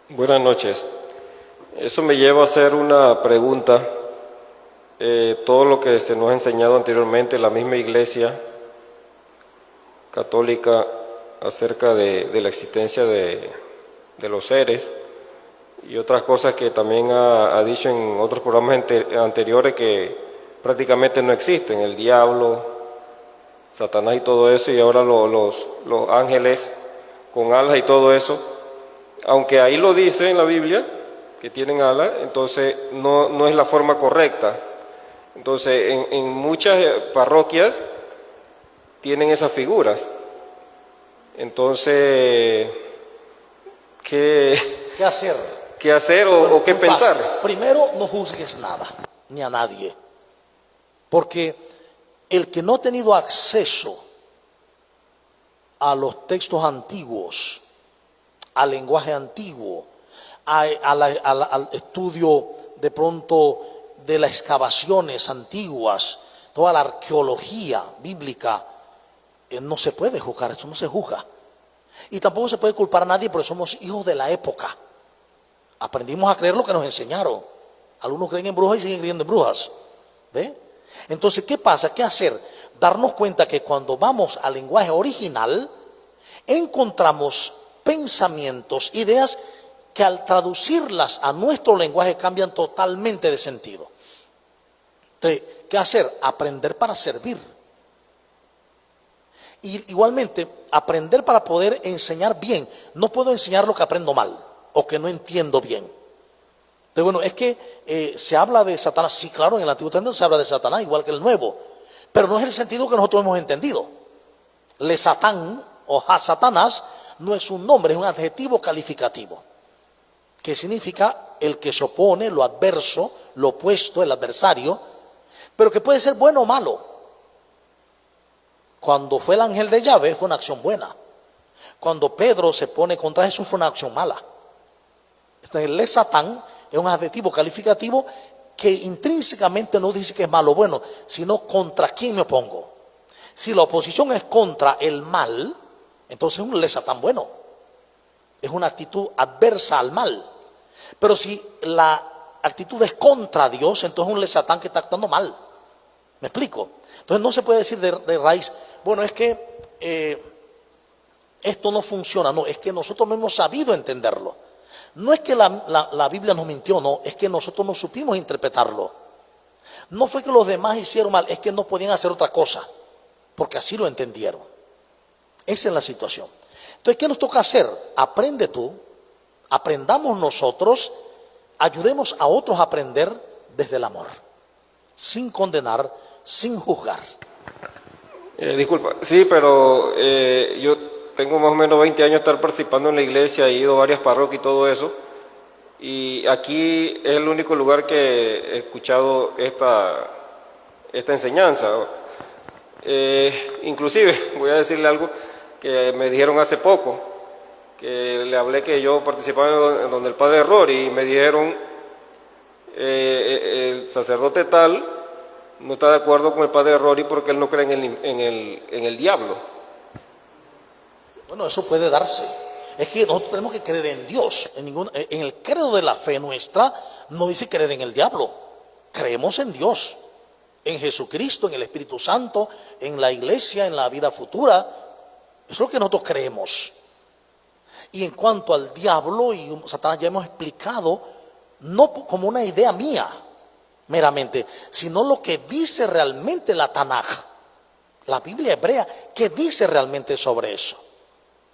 Buenas noches. Eso me lleva a hacer una pregunta. Todo lo que se nos ha enseñado anteriormente, la misma Iglesia Católica, acerca de la existencia de los seres y otras cosas que también ha dicho en otros programas anteriores que prácticamente no existen, el diablo, Satanás y todo eso, y ahora los ángeles con alas y todo eso, aunque ahí lo dice en la Biblia que tienen alas, entonces no es la forma correcta. Entonces en muchas parroquias tienen esas figuras. Entonces, ¿qué hacer? ¿Qué hacer o qué pensar? Primero, no juzgues nada, ni a nadie. Porque el que no ha tenido acceso a los textos antiguos, al lenguaje antiguo, al estudio de pronto de las excavaciones antiguas, toda la arqueología bíblica, no se puede juzgar, esto no se juzga. Y tampoco se puede culpar a nadie porque somos hijos de la época. Aprendimos a creer lo que nos enseñaron. Algunos creen en brujas y siguen creyendo en brujas. ¿Ve? Entonces, ¿qué pasa? ¿Qué hacer? Darnos cuenta que cuando vamos al lenguaje original, encontramos pensamientos, ideas que al traducirlas a nuestro lenguaje cambian totalmente de sentido. Entonces, ¿qué hacer? Aprender para servir. Y igualmente, aprender para poder enseñar bien. No puedo enseñar lo que aprendo mal o que no entiendo bien. Entonces, bueno, es que se habla de Satanás. Sí, claro, en el Antiguo Testamento se habla de Satanás igual que el Nuevo. Pero no es el sentido que nosotros hemos entendido. Le Satán o ha Satanás no es un nombre, es un adjetivo calificativo. Que significa el que se opone, lo adverso, lo opuesto, el adversario. Pero que puede ser bueno o malo. Cuando fue el ángel de Yahvé fue una acción buena. Cuando Pedro se pone contra Jesús fue una acción mala. El Satán es un adjetivo calificativo que intrínsecamente no dice que es malo o bueno, sino contra quién me opongo. Si la oposición es contra el mal, entonces es un Satán bueno. Es una actitud adversa al mal. Pero si la actitud es contra Dios, entonces es un Satán que está actuando mal. ¿Me explico? Entonces no se puede decir de raíz, bueno, es que esto no funciona. No, es que nosotros no hemos sabido entenderlo. No es que la Biblia nos mintió, no, es que nosotros no supimos interpretarlo. No fue que los demás hicieron mal, es que no podían hacer otra cosa, porque así lo entendieron. Esa es la situación. Entonces, ¿qué nos toca hacer? Aprende tú, aprendamos nosotros, ayudemos a otros a aprender desde el amor, sin condenar, sin juzgar. Disculpa, sí, pero yo tengo más o menos 20 años de estar participando en la iglesia, he ido a varias parroquias y todo eso, y aquí es el único lugar que he escuchado esta enseñanza. Inclusive, voy a decirle algo que me dijeron hace poco, que le hablé que yo participaba en donde el padre Rory, y me dijeron, el sacerdote tal no está de acuerdo con el padre Rory porque él no cree en el diablo. Bueno, eso puede darse. Es que nosotros tenemos que creer en Dios. En el credo de la fe nuestra no dice creer en el diablo. Creemos en Dios, en Jesucristo, en el Espíritu Santo, en la iglesia, en la vida futura. Eso es lo que nosotros creemos. Y en cuanto al diablo y Satanás, ya hemos explicado, no como una idea mía meramente, sino lo que dice realmente la Tanaj, la Biblia hebrea, que dice realmente sobre eso.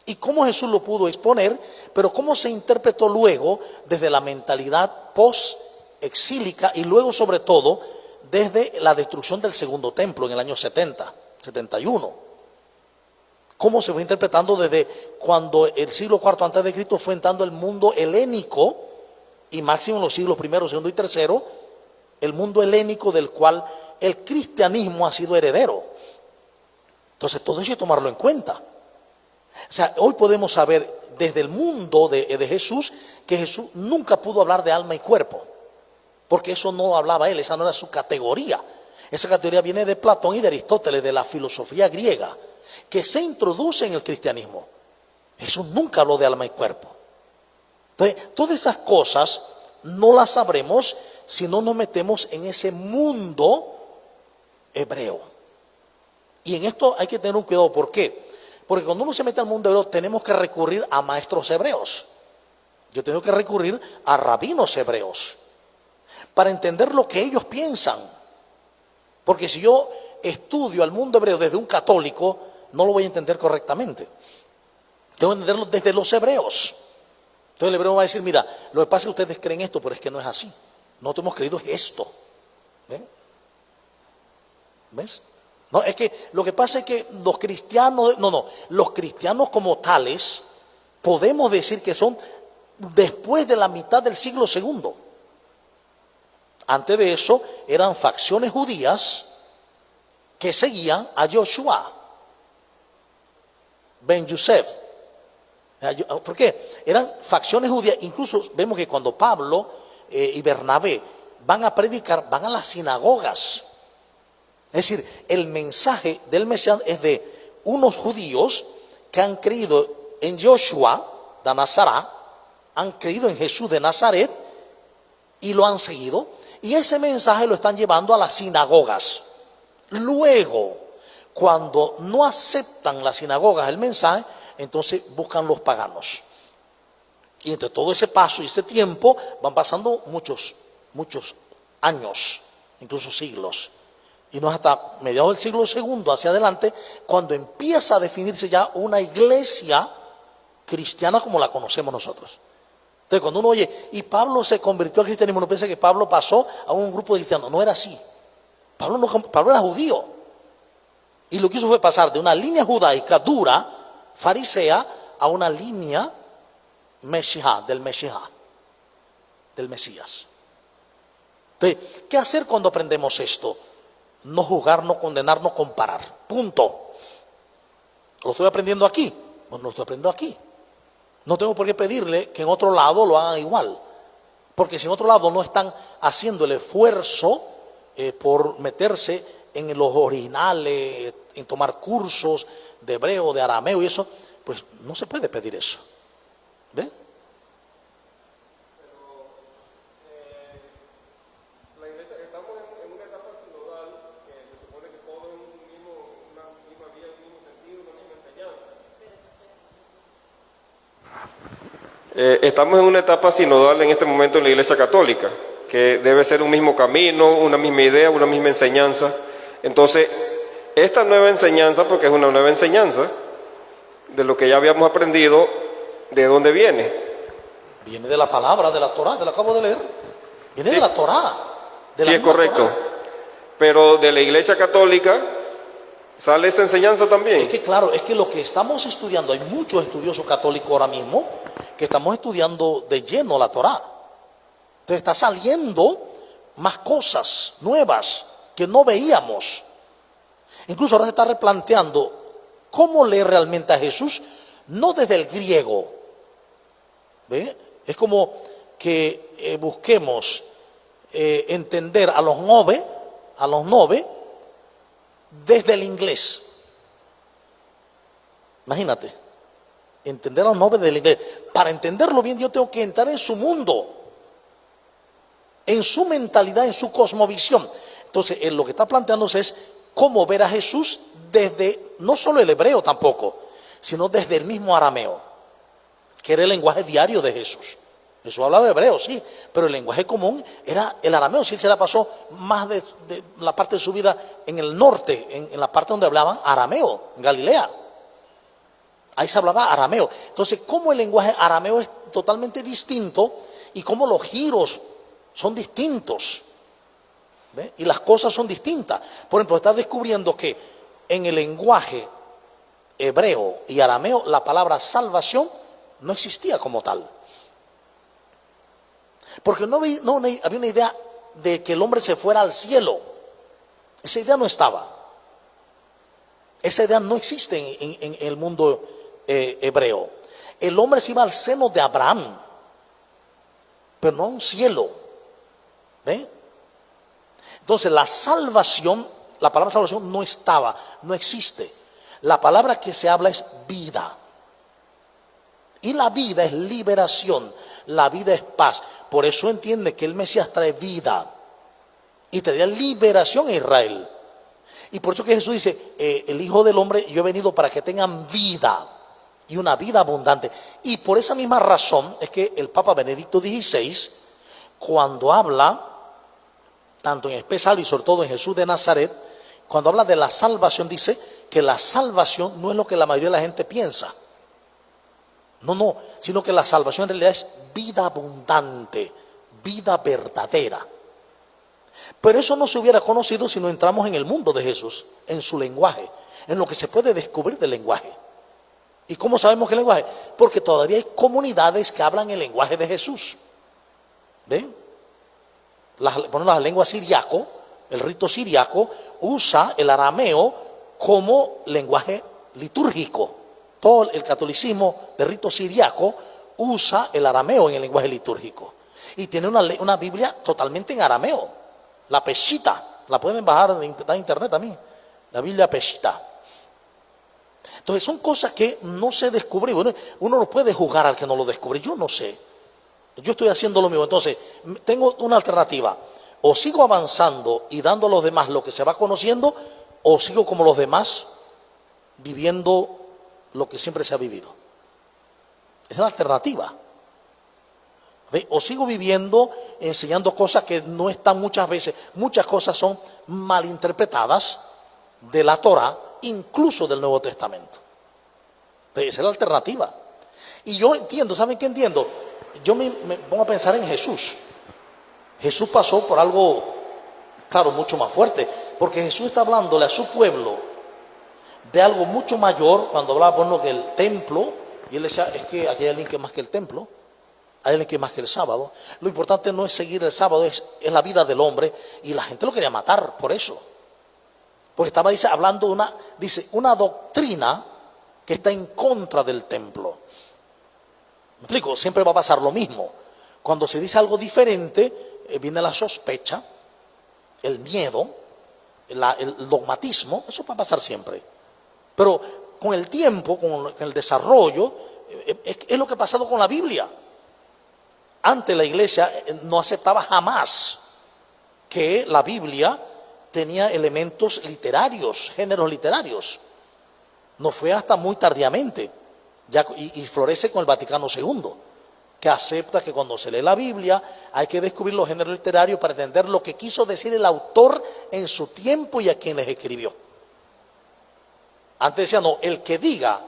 Y cómo Jesús lo pudo exponer, pero cómo se interpretó luego desde la mentalidad post-exílica y luego sobre todo desde la destrucción del segundo templo en el año 70, 71. Cómo se fue interpretando desde cuando el siglo IV antes de Cristo fue entrando el mundo helénico, y máximo en los siglos I, II y III, el mundo helénico del cual el cristianismo ha sido heredero. Entonces todo eso hay que tomarlo en cuenta. O sea, hoy podemos saber desde el mundo de Jesús que Jesús nunca pudo hablar de alma y cuerpo, porque eso no hablaba él, esa no era su categoría. Esa categoría viene de Platón y de Aristóteles, de la filosofía griega, que se introduce en el cristianismo. Jesús nunca habló de alma y cuerpo. Entonces, todas esas cosas no las sabremos si no nos metemos en ese mundo hebreo. Y en esto hay que tener un cuidado. ¿Por qué? Porque cuando uno se mete al mundo hebreo tenemos que recurrir a maestros hebreos. Yo tengo que recurrir a rabinos hebreos para entender lo que ellos piensan. Porque si yo estudio al mundo hebreo desde un católico, no lo voy a entender correctamente. Tengo que entenderlo desde los hebreos. Entonces el hebreo va a decir, mira, lo que pasa es que ustedes creen esto, pero es que no es así. Nosotros hemos creído esto. ¿Ves? No, es que lo que pasa es que los cristianos, los cristianos como tales, podemos decir que son después de la mitad del siglo II. Antes de eso eran facciones judías que seguían a Joshua. Ben Yosef. ¿Por qué? Eran facciones judías. Incluso vemos que cuando Pablo y Bernabé van a predicar, van a las sinagogas. Es decir, el mensaje del Mesías es de unos judíos que han creído en Joshua de Nazaret, han creído en Jesús de Nazaret y lo han seguido. Y ese mensaje lo están llevando a las sinagogas. Luego, cuando no aceptan las sinagogas el mensaje, entonces buscan los paganos. Y entre todo ese paso y ese tiempo van pasando muchos años, incluso siglos. Y no es hasta mediados del siglo segundo hacia adelante cuando empieza a definirse ya una iglesia cristiana como la conocemos nosotros. Entonces cuando uno oye, y Pablo se convirtió al cristianismo, uno piensa que Pablo pasó a un grupo de cristianos. No era así. Pablo era judío. Y lo que hizo fue pasar de una línea judaica dura, farisea, a una línea del Mesías. Entonces, ¿qué hacer cuando aprendemos esto? No juzgar, no condenar, no comparar. Punto. ¿Lo estoy aprendiendo aquí? Bueno, lo estoy aprendiendo aquí. No tengo por qué pedirle que en otro lado lo hagan igual. Porque si en otro lado no están haciendo el esfuerzo por meterse en los originales, en tomar cursos de hebreo, de arameo y eso, pues no se puede pedir eso. ¿Ve? La iglesia, estamos en una etapa sinodal que se supone que todo es una misma vía, un mismo sentido, una misma enseñanza. Estamos en una etapa sinodal en este momento en la Iglesia Católica, que debe ser un mismo camino, una misma idea, una misma enseñanza. Entonces, esta nueva enseñanza, porque es una nueva enseñanza, de lo que ya habíamos aprendido, ¿de dónde viene? Viene de la palabra, de la Torá, te la acabo de leer. Viene de la Torá. Sí, es correcto. Torá. Pero de la Iglesia Católica sale esa enseñanza también. Es que claro, es que lo que estamos estudiando, hay muchos estudiosos católicos ahora mismo que estamos estudiando de lleno la Torá. Entonces está saliendo más cosas nuevas que no veíamos. Incluso ahora se está replanteando cómo leer realmente a Jesús, no desde el griego. ¿Ve? Es como que busquemos entender a los nove desde el inglés. Imagínate, entender a los nove desde el inglés. Para entenderlo bien yo tengo que entrar en su mundo, en su mentalidad, en su cosmovisión. Entonces, lo que está planteándose es cómo ver a Jesús desde, no solo el hebreo tampoco, sino desde el mismo arameo, que era el lenguaje diario de Jesús. Jesús hablaba hebreo, sí, pero el lenguaje común era el arameo. Si él se la pasó más de la parte de su vida en el norte, en la parte donde hablaban arameo, en Galilea. Ahí se hablaba arameo. Entonces, cómo el lenguaje arameo es totalmente distinto y cómo los giros son distintos. ¿Ve? Y las cosas son distintas. Por ejemplo, estás descubriendo que en el lenguaje hebreo y arameo la palabra salvación no existía como tal. Porque no había una idea de que el hombre se fuera al cielo. Esa idea no estaba. Esa idea no existe en el mundo hebreo. El hombre se iba al seno de Abraham, pero no a un cielo. ¿Ve? Entonces la salvación, la palabra salvación no estaba, no existe. La palabra que se habla es vida. Y la vida es liberación, la vida es paz. Por eso entiende que el Mesías trae vida y trae liberación a Israel. Y por eso que Jesús dice, el Hijo del Hombre, yo he venido para que tengan vida y una vida abundante. Y por esa misma razón es que el Papa Benedicto XVI, cuando habla, tanto en especial y sobre todo en Jesús de Nazaret, cuando habla de la salvación, dice que la salvación no es lo que la mayoría de la gente piensa. No, sino que la salvación en realidad es vida abundante, vida verdadera. Pero eso no se hubiera conocido si no entramos en el mundo de Jesús, en su lenguaje, en lo que se puede descubrir del lenguaje. ¿Y cómo sabemos qué lenguaje? Porque todavía hay comunidades que hablan el lenguaje de Jesús. ¿Ven? La lengua siriaco, el rito siriaco, usa el arameo como lenguaje litúrgico. Todo el catolicismo de rito siriaco usa el arameo en el lenguaje litúrgico. Y tiene una Biblia totalmente en arameo. La Peshitta, la pueden bajar de internet también. La Biblia Peshitta. Entonces son cosas que no se descubrió. Bueno, uno no puede juzgar al que no lo descubre. Yo no sé. Yo estoy haciendo lo mismo. Entonces tengo una alternativa. O sigo avanzando y dando a los demás lo que se va conociendo, o sigo como los demás viviendo lo que siempre se ha vivido. Esa es la alternativa. ¿Ve? O sigo viviendo, enseñando cosas que no están muchas veces. Muchas cosas son malinterpretadas de la Torá, incluso del Nuevo Testamento. ¿Ve? Esa es la alternativa. Y yo entiendo, ¿saben qué entiendo? Yo me pongo a pensar en Jesús. Jesús pasó por algo, claro, mucho más fuerte, porque Jesús está hablándole a su pueblo de algo mucho mayor cuando hablaba, por ejemplo, del templo, y él decía, es que aquí hay alguien que es más que el templo, hay alguien que es más que el sábado. Lo importante no es seguir el sábado, es la vida del hombre, y la gente lo quería matar por eso. Porque estaba, dice, hablando una doctrina que está en contra del templo. ¿Me explico? Siempre va a pasar lo mismo. Cuando se dice algo diferente, viene la sospecha, el miedo, el dogmatismo. Eso va a pasar siempre. Pero con el tiempo, con el desarrollo, es lo que ha pasado con la Biblia. Antes la iglesia no aceptaba jamás que la Biblia tenía elementos literarios, géneros literarios. No fue hasta muy tardíamente, y florece con el Vaticano II, que acepta que cuando se lee la Biblia hay que descubrir los géneros literarios para entender lo que quiso decir el autor en su tiempo y a quien les escribió. Antes decía, no, el que diga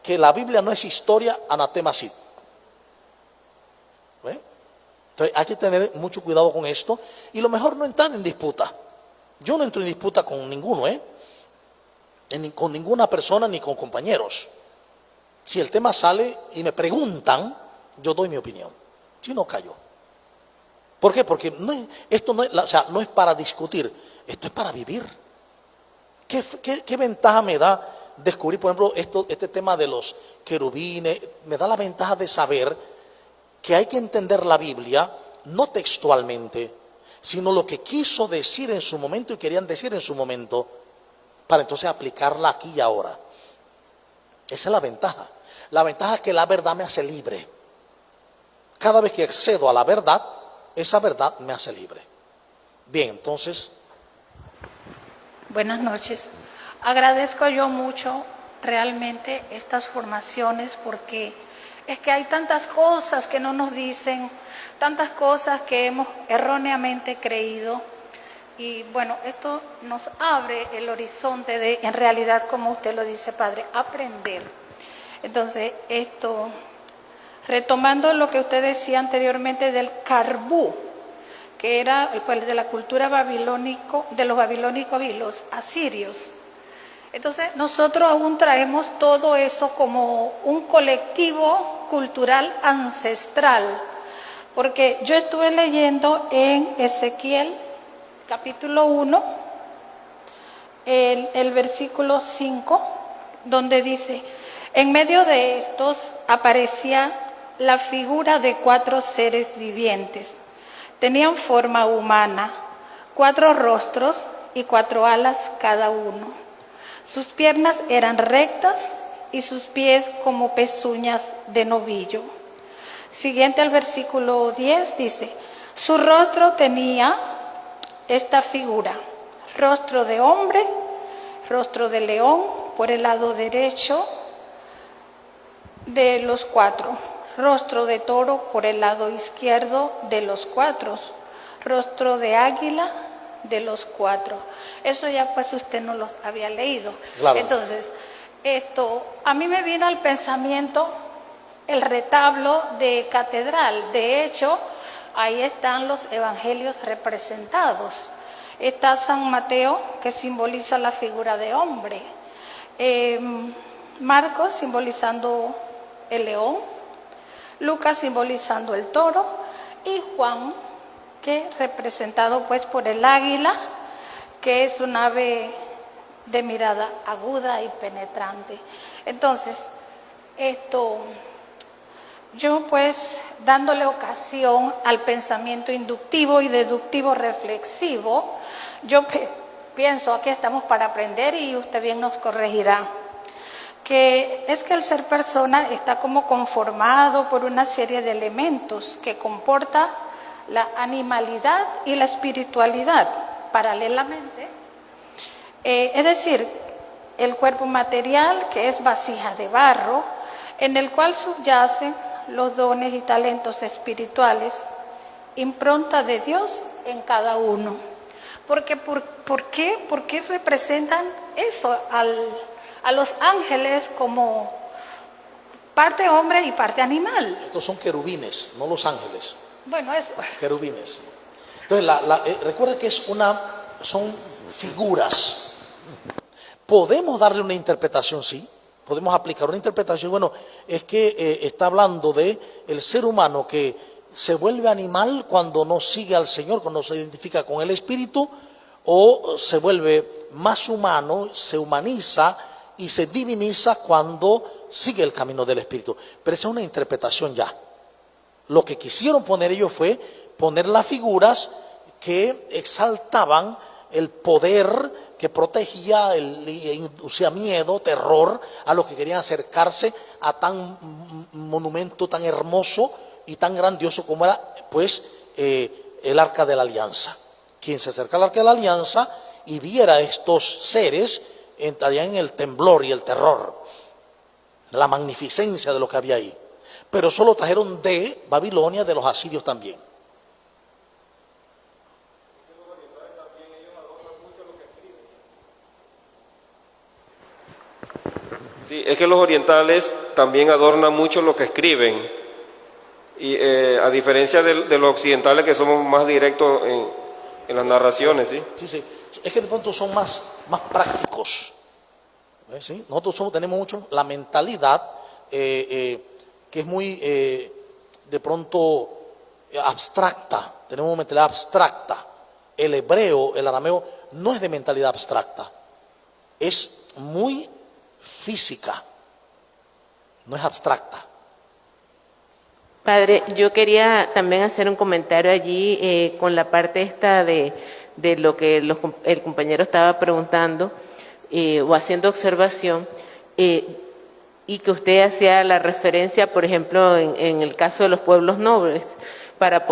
que la Biblia no es historia, anatema sit. ¿Ve? Entonces hay que tener mucho cuidado con esto, y lo mejor no entrar en disputa. Yo no entro en disputa con ninguno, con ninguna persona ni con compañeros. Si el tema sale y me preguntan, yo doy mi opinión. Si no, callo. ¿Por qué? Porque esto no es para discutir, esto es para vivir. ¿Qué ventaja me da descubrir, por ejemplo, este tema de los querubines? Me da la ventaja de saber que hay que entender la Biblia no textualmente, sino lo que quiso decir en su momento y querían decir en su momento, para entonces aplicarla aquí y ahora. Esa es la ventaja. La ventaja es que la verdad me hace libre. Cada vez que accedo a la verdad, esa verdad me hace libre. Bien, entonces. Buenas noches. Agradezco yo mucho realmente estas formaciones, porque es que hay tantas cosas que no nos dicen, tantas cosas que hemos erróneamente creído. Y bueno, esto nos abre el horizonte de, en realidad, como usted lo dice, Padre, aprender. Entonces, retomando lo que usted decía anteriormente del carbú, que era pues, de la cultura de los babilónicos y los asirios. Entonces, nosotros aún traemos todo eso como un colectivo cultural ancestral, porque yo estuve leyendo en Ezequiel, capítulo 1, el versículo 5, donde dice, en medio de estos aparecía la figura de 4 seres vivientes. Tenían forma humana, 4 rostros y 4 alas cada uno. Sus piernas eran rectas y sus pies como pezuñas de novillo. Siguiente al versículo 10 dice, su rostro tenía esta figura, rostro de hombre, rostro de león por el lado derecho de los 4, rostro de toro por el lado izquierdo de los 4, rostro de águila de los 4. Eso ya pues usted no lo había leído. Claro. Entonces, a mí me viene al pensamiento el retablo de catedral. De hecho, ahí están los evangelios representados. Está San Mateo, que simboliza la figura de hombre. Marcos simbolizando el león. Lucas simbolizando el toro. Y Juan, que representado pues por el águila, que es un ave de mirada aguda y penetrante. Entonces, Yo pues dándole ocasión al pensamiento inductivo y deductivo reflexivo, yo pienso, aquí estamos para aprender y usted bien nos corregirá, que es que el ser persona está como conformado por una serie de elementos que comporta la animalidad y la espiritualidad paralelamente. Es decir, el cuerpo material, que es vasija de barro, en el cual subyacen los dones y talentos espirituales, impronta de Dios en cada uno. Porque, ¿por qué representan eso a los ángeles como parte hombre y parte animal? Estos son querubines, no los ángeles. Bueno, eso. Querubines. Entonces, recuerda que son figuras. Podemos darle una interpretación, sí. Podemos aplicar una interpretación. Bueno, es que está hablando de el ser humano que se vuelve animal cuando no sigue al Señor, cuando se identifica con el Espíritu, o se vuelve más humano, se humaniza y se diviniza cuando sigue el camino del Espíritu. Pero esa es una interpretación ya. Lo que quisieron poner ellos fue poner las figuras que exaltaban el poder que protegía, inducía miedo, terror a los que querían acercarse a tan monumento tan hermoso y tan grandioso como era pues el Arca de la Alianza. Quien se acerca al Arca de la Alianza y viera a estos seres entraría en el temblor y el terror, la magnificencia de lo que había ahí. Pero eso lo trajeron de Babilonia, de los asirios también. Sí, es que los orientales también adornan mucho lo que escriben, y a diferencia de los occidentales que somos más directos en las narraciones, ¿sí? Sí, es que de pronto son más prácticos, ¿sí? Nosotros tenemos mucho la mentalidad que es muy de pronto abstracta, tenemos una mentalidad abstracta. El hebreo, el arameo, no es de mentalidad abstracta, es muy física, no es abstracta. Padre, yo quería también hacer un comentario allí con la parte esta de lo que el compañero estaba preguntando o haciendo observación, y que usted hacía la referencia, por ejemplo, en el caso de los pueblos nobles, para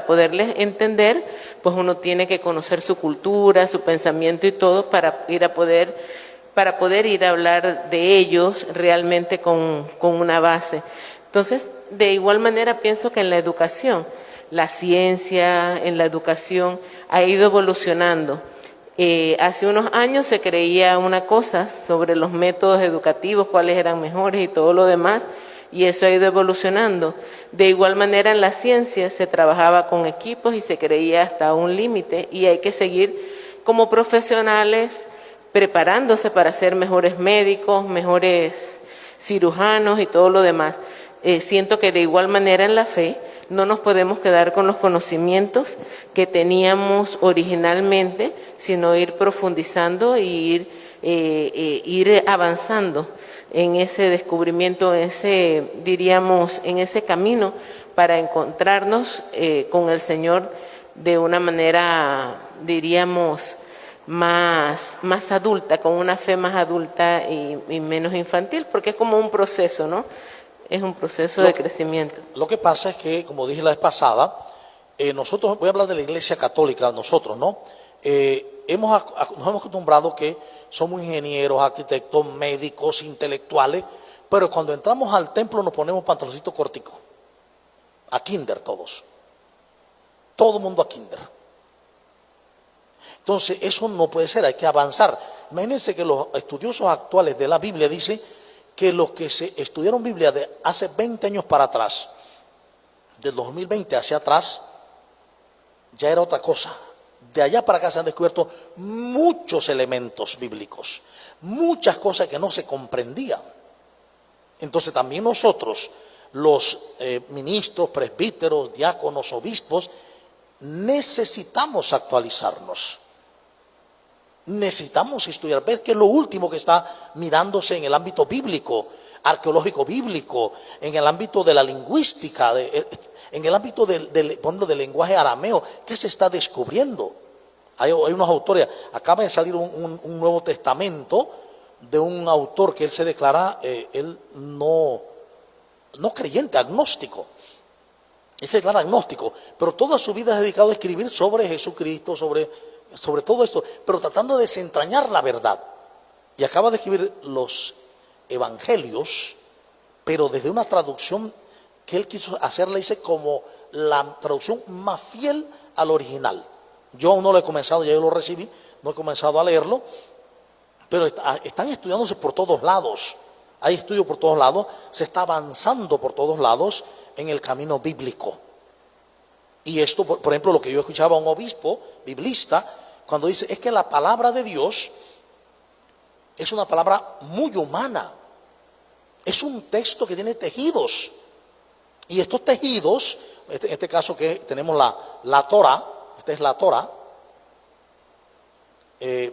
poderles entender, pues uno tiene que conocer su cultura, su pensamiento y todo para poder ir a hablar de ellos realmente con una base. Entonces, de igual manera pienso que en la educación, la ciencia, en la educación ha ido evolucionando. Hace unos años se creía una cosa sobre los métodos educativos, cuáles eran mejores y todo lo demás, y eso ha ido evolucionando. De igual manera en la ciencia se trabajaba con equipos y se creía hasta un límite, y hay que seguir como profesionales preparándose para ser mejores médicos, mejores cirujanos y todo lo demás. Siento que de igual manera en la fe no nos podemos quedar con los conocimientos que teníamos originalmente, sino ir profundizando e ir avanzando en ese descubrimiento, en ese camino para encontrarnos con el Señor de una manera, diríamos, más adulta, con una fe más adulta y menos infantil, porque es como un proceso, ¿no? Es un proceso de crecimiento. Lo que pasa es que, como dije la vez pasada, nosotros, voy a hablar de la Iglesia Católica, nosotros, ¿no? Nos hemos acostumbrado que somos ingenieros, arquitectos, médicos, intelectuales, pero cuando entramos al templo nos ponemos pantaloncito cortico, a kinder todos, todo mundo a kinder. Entonces eso no puede ser, hay que avanzar. Imagínense que los estudiosos actuales de la Biblia dicen que los que se estudiaron Biblia de hace 20 años para atrás, del 2020 hacia atrás, ya era otra cosa. De allá para acá se han descubierto muchos elementos bíblicos, muchas cosas que no se comprendían. Entonces también nosotros, los ministros, presbíteros, diáconos, obispos, necesitamos actualizarnos. Necesitamos estudiar, ver qué es lo último que está mirándose en el ámbito bíblico. arqueológico bíblico, en el ámbito de la lingüística, en el ámbito por ejemplo, del lenguaje arameo. ¿Qué se está descubriendo? Hay unos autores, acaba de salir un Nuevo Testamento de un autor que él se declara, él no creyente, agnóstico. Él se declara agnóstico, pero toda su vida es dedicado a escribir sobre Jesucristo, sobre todo esto, pero tratando de desentrañar la verdad. Y acaba de escribir los evangelios, pero desde una traducción que él quiso hacerle, dice, como la traducción más fiel al original. Yo aún no lo he comenzado, ya yo lo recibí, no he comenzado a leerlo, pero están estudiándose por todos lados. Hay estudios por todos lados, se está avanzando por todos lados en el camino bíblico. Y esto, por ejemplo, lo que yo escuchaba a un obispo biblista, cuando dice, es que la palabra de Dios es una palabra muy humana. Es un texto que tiene tejidos. Y estos tejidos, en este caso que tenemos la Torah, esta es la Torah, es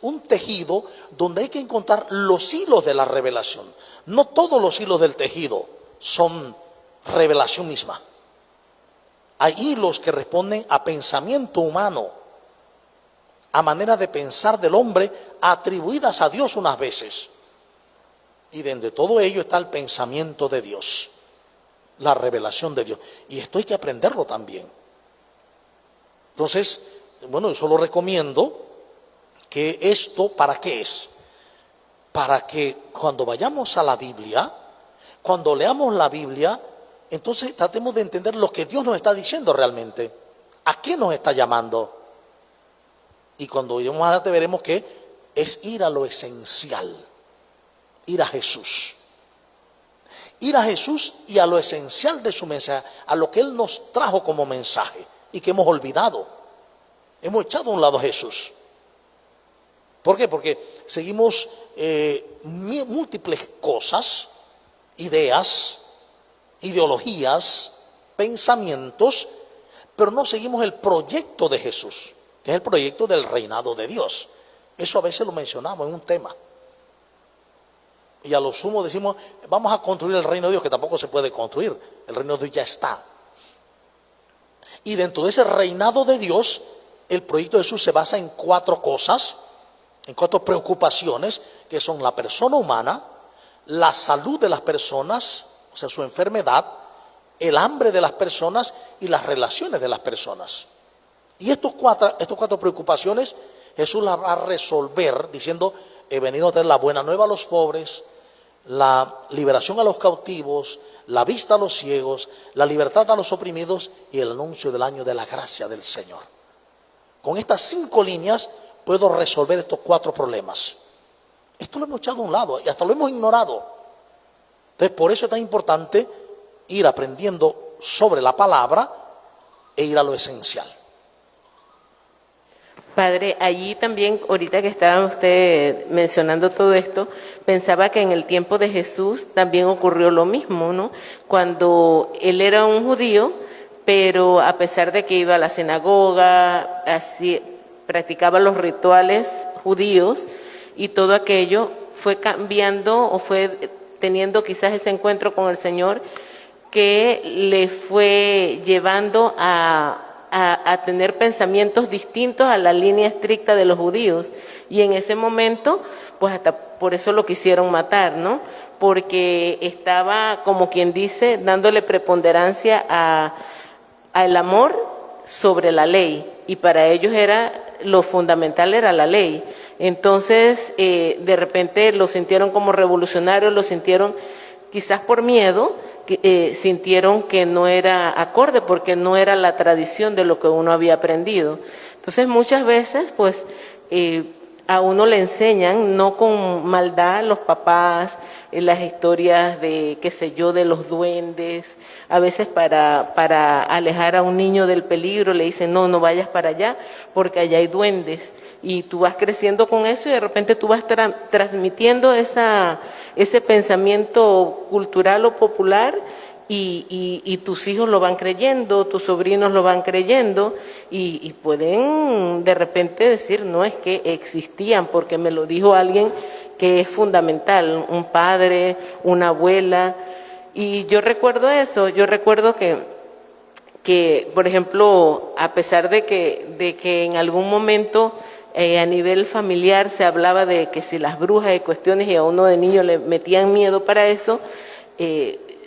un tejido donde hay que encontrar los hilos de la revelación. No todos los hilos del tejido son revelación misma. Hay hilos que responden a pensamiento humano, a manera de pensar del hombre, atribuidas a Dios unas veces. Y dentro de todo ello está el pensamiento de Dios, la revelación de Dios. Y esto hay que aprenderlo también. Entonces, bueno, yo solo recomiendo que esto, ¿para qué es? Para que cuando vayamos a la Biblia, cuando leamos la Biblia, entonces tratemos de entender lo que Dios nos está diciendo realmente. ¿A qué nos está llamando? Y cuando iremos adelante veremos que es ir a lo esencial, ir a Jesús. Ir a Jesús y a lo esencial de su mensaje, a lo que Él nos trajo como mensaje y que hemos olvidado. Hemos echado a un lado a Jesús. ¿Por qué? Porque seguimos múltiples cosas, ideas, ideologías, pensamientos, pero no seguimos el proyecto de Jesús, que es el proyecto del reinado de Dios. Eso a veces lo mencionamos en un tema. Y a lo sumo decimos, vamos a construir el reino de Dios, que tampoco se puede construir. El reino de Dios ya está. Y dentro de ese reinado de Dios, el proyecto de Jesús se basa en 4 cosas, en 4 preocupaciones, que son la persona humana, la salud de las personas, o sea, su enfermedad, el hambre de las personas y las relaciones de las personas. Y estos cuatro preocupaciones Jesús las va a resolver diciendo, he venido a traer la buena nueva a los pobres, la liberación a los cautivos, la vista a los ciegos, la libertad a los oprimidos y el anuncio del año de la gracia del Señor. Con estas 5 líneas puedo resolver estos 4 problemas. Esto lo hemos echado a un lado y hasta lo hemos ignorado. Entonces, por eso es tan importante ir aprendiendo sobre la palabra e ir a lo esencial. Padre, allí también, ahorita que estaba usted mencionando todo esto, pensaba que en el tiempo de Jesús también ocurrió lo mismo, ¿no? Cuando él era un judío, pero a pesar de que iba a la sinagoga, así, practicaba los rituales judíos y todo aquello, fue cambiando o fue teniendo quizás ese encuentro con el Señor que le fue llevando a tener pensamientos distintos a la línea estricta de los judíos. Y en ese momento, pues hasta por eso lo quisieron matar, ¿no? Porque estaba, como quien dice, dándole preponderancia al amor sobre la ley. Y para ellos lo fundamental era la ley. Entonces, de repente lo sintieron como revolucionario, lo sintieron quizás por miedo, sintieron que no era acorde porque no era la tradición de lo que uno había aprendido. Entonces muchas veces pues a uno le enseñan, no con maldad, los papás, las historias de, qué sé yo, de los duendes. A veces para alejar a un niño del peligro le dicen, no vayas para allá porque allá hay duendes. Y tú vas creciendo con eso y de repente tú vas transmitiendo ese pensamiento cultural o popular y tus hijos lo van creyendo, tus sobrinos lo van creyendo y pueden de repente decir, no, es que existían porque me lo dijo alguien que es fundamental, un padre, una abuela. Y yo recuerdo eso, yo recuerdo que por ejemplo, a pesar de que en algún momento a nivel familiar se hablaba de que si las brujas y cuestiones, y a uno de niño le metían miedo para eso,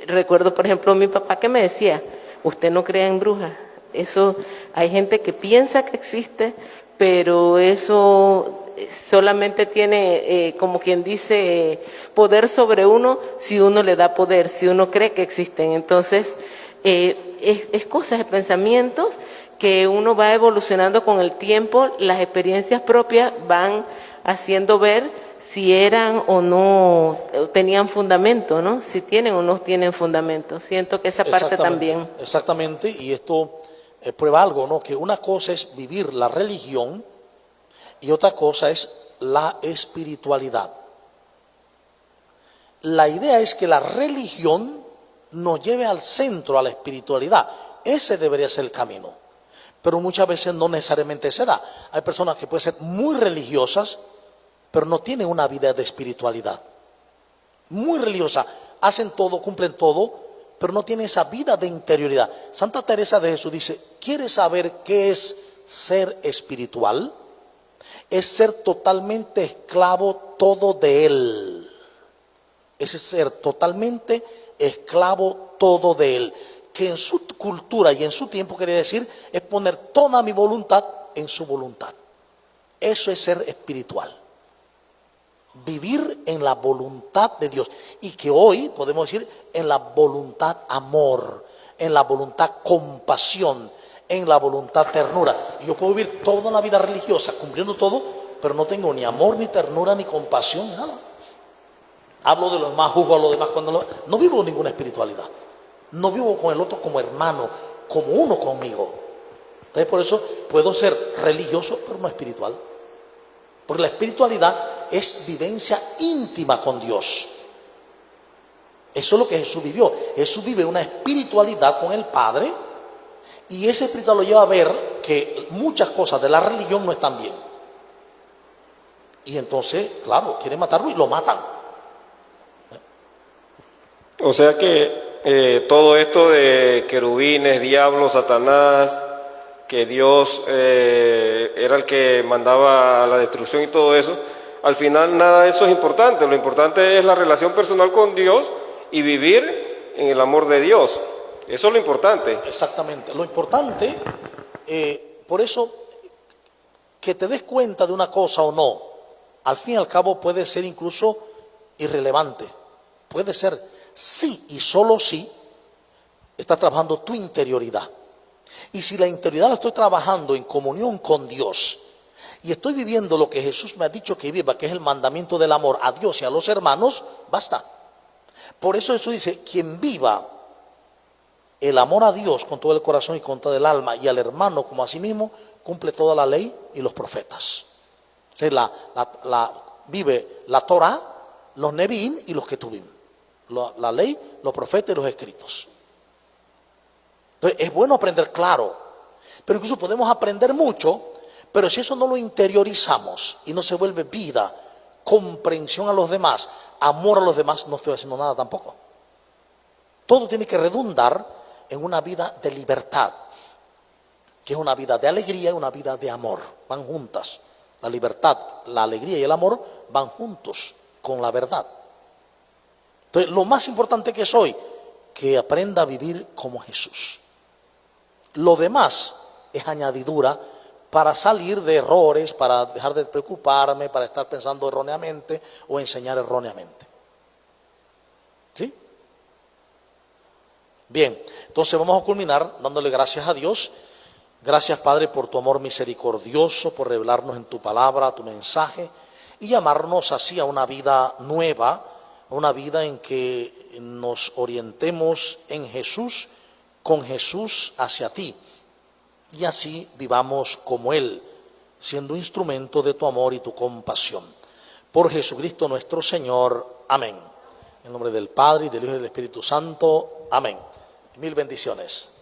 recuerdo por ejemplo mi papá que me decía, usted no crea en brujas, eso hay gente que piensa que existe, pero eso solamente tiene, como quien dice, poder sobre uno si uno le da poder, si uno cree que existen. Entonces, es cosas, de pensamientos que uno va evolucionando con el tiempo, las experiencias propias van haciendo ver si eran o no, tenían fundamento, ¿no? Si tienen o no tienen fundamento. Siento que esa parte también. Exactamente, y esto prueba algo, ¿no? Que una cosa es vivir la religión y otra cosa es la espiritualidad. La idea es que la religión nos lleve al centro, a la espiritualidad. Ese debería ser el camino. Pero muchas veces no necesariamente se da. Hay personas que pueden ser muy religiosas, pero no tienen una vida de espiritualidad. Muy religiosa, hacen todo, cumplen todo, pero no tienen esa vida de interioridad. Santa Teresa de Jesús dice, ¿quieres saber qué es ser espiritual? Es ser totalmente esclavo todo de Él. Es ser totalmente esclavo todo de Él. Que en su cultura y en su tiempo quería decir, es poner toda mi voluntad en su voluntad. Eso es ser espiritual. Vivir en la voluntad de Dios. Y que hoy podemos decir en la voluntad amor, en la voluntad compasión, en la voluntad ternura. Y yo puedo vivir toda la vida religiosa cumpliendo todo, pero no tengo ni amor, ni ternura, ni compasión, nada. Hablo de los demás, juzgo a los demás cuando no vivo ninguna espiritualidad. No vivo con el otro como hermano, como uno conmigo. Entonces por eso puedo ser religioso, pero no espiritual. Porque la espiritualidad es vivencia íntima con Dios. Eso es lo que Jesús vivió. Jesús vive una espiritualidad con el Padre, y ese espiritual lo lleva a ver que muchas cosas de la religión no están bien. Y entonces, claro, quieren matarlo y lo matan. O sea que todo esto de querubines, diablos, Satanás, que Dios era el que mandaba la destrucción y todo eso, al final nada de eso es importante. Lo importante es la relación personal con Dios y vivir en el amor de Dios. Eso es lo importante. Exactamente. Lo importante, por eso, que te des cuenta de una cosa o no, al fin y al cabo puede ser incluso irrelevante. Puede ser sí y solo sí estás trabajando tu interioridad. Y si la interioridad la estoy trabajando en comunión con Dios y estoy viviendo lo que Jesús me ha dicho que viva, que es el mandamiento del amor a Dios y a los hermanos, basta. Por eso Jesús dice, quien viva el amor a Dios con todo el corazón y con todo el alma y al hermano como a sí mismo, cumple toda la ley y los profetas. O sea, vive la Torah, los Nevi'im y los Ketuvim. La ley, los profetas y los escritos. Entonces es bueno aprender, claro, pero incluso podemos aprender mucho, pero si eso no lo interiorizamos y no se vuelve vida, comprensión a los demás, amor a los demás, no estoy haciendo nada tampoco. Todo tiene que redundar en una vida de libertad, que es una vida de alegría y una vida de amor, van juntas. La libertad, la alegría y el amor van juntos con la verdad. Entonces, lo más importante que soy, que aprenda a vivir como Jesús. Lo demás es añadidura para salir de errores, para dejar de preocuparme, para estar pensando erróneamente o enseñar erróneamente. ¿Sí? Bien, entonces vamos a culminar dándole gracias a Dios. Gracias, Padre, por tu amor misericordioso, por revelarnos en tu palabra, tu mensaje, y llamarnos así a una vida nueva, una vida en que nos orientemos en Jesús, con Jesús hacia ti, y así vivamos como Él, siendo instrumento de tu amor y tu compasión. Por Jesucristo nuestro Señor. Amén. En nombre del Padre, y del Hijo y del Espíritu Santo. Amén. Mil bendiciones.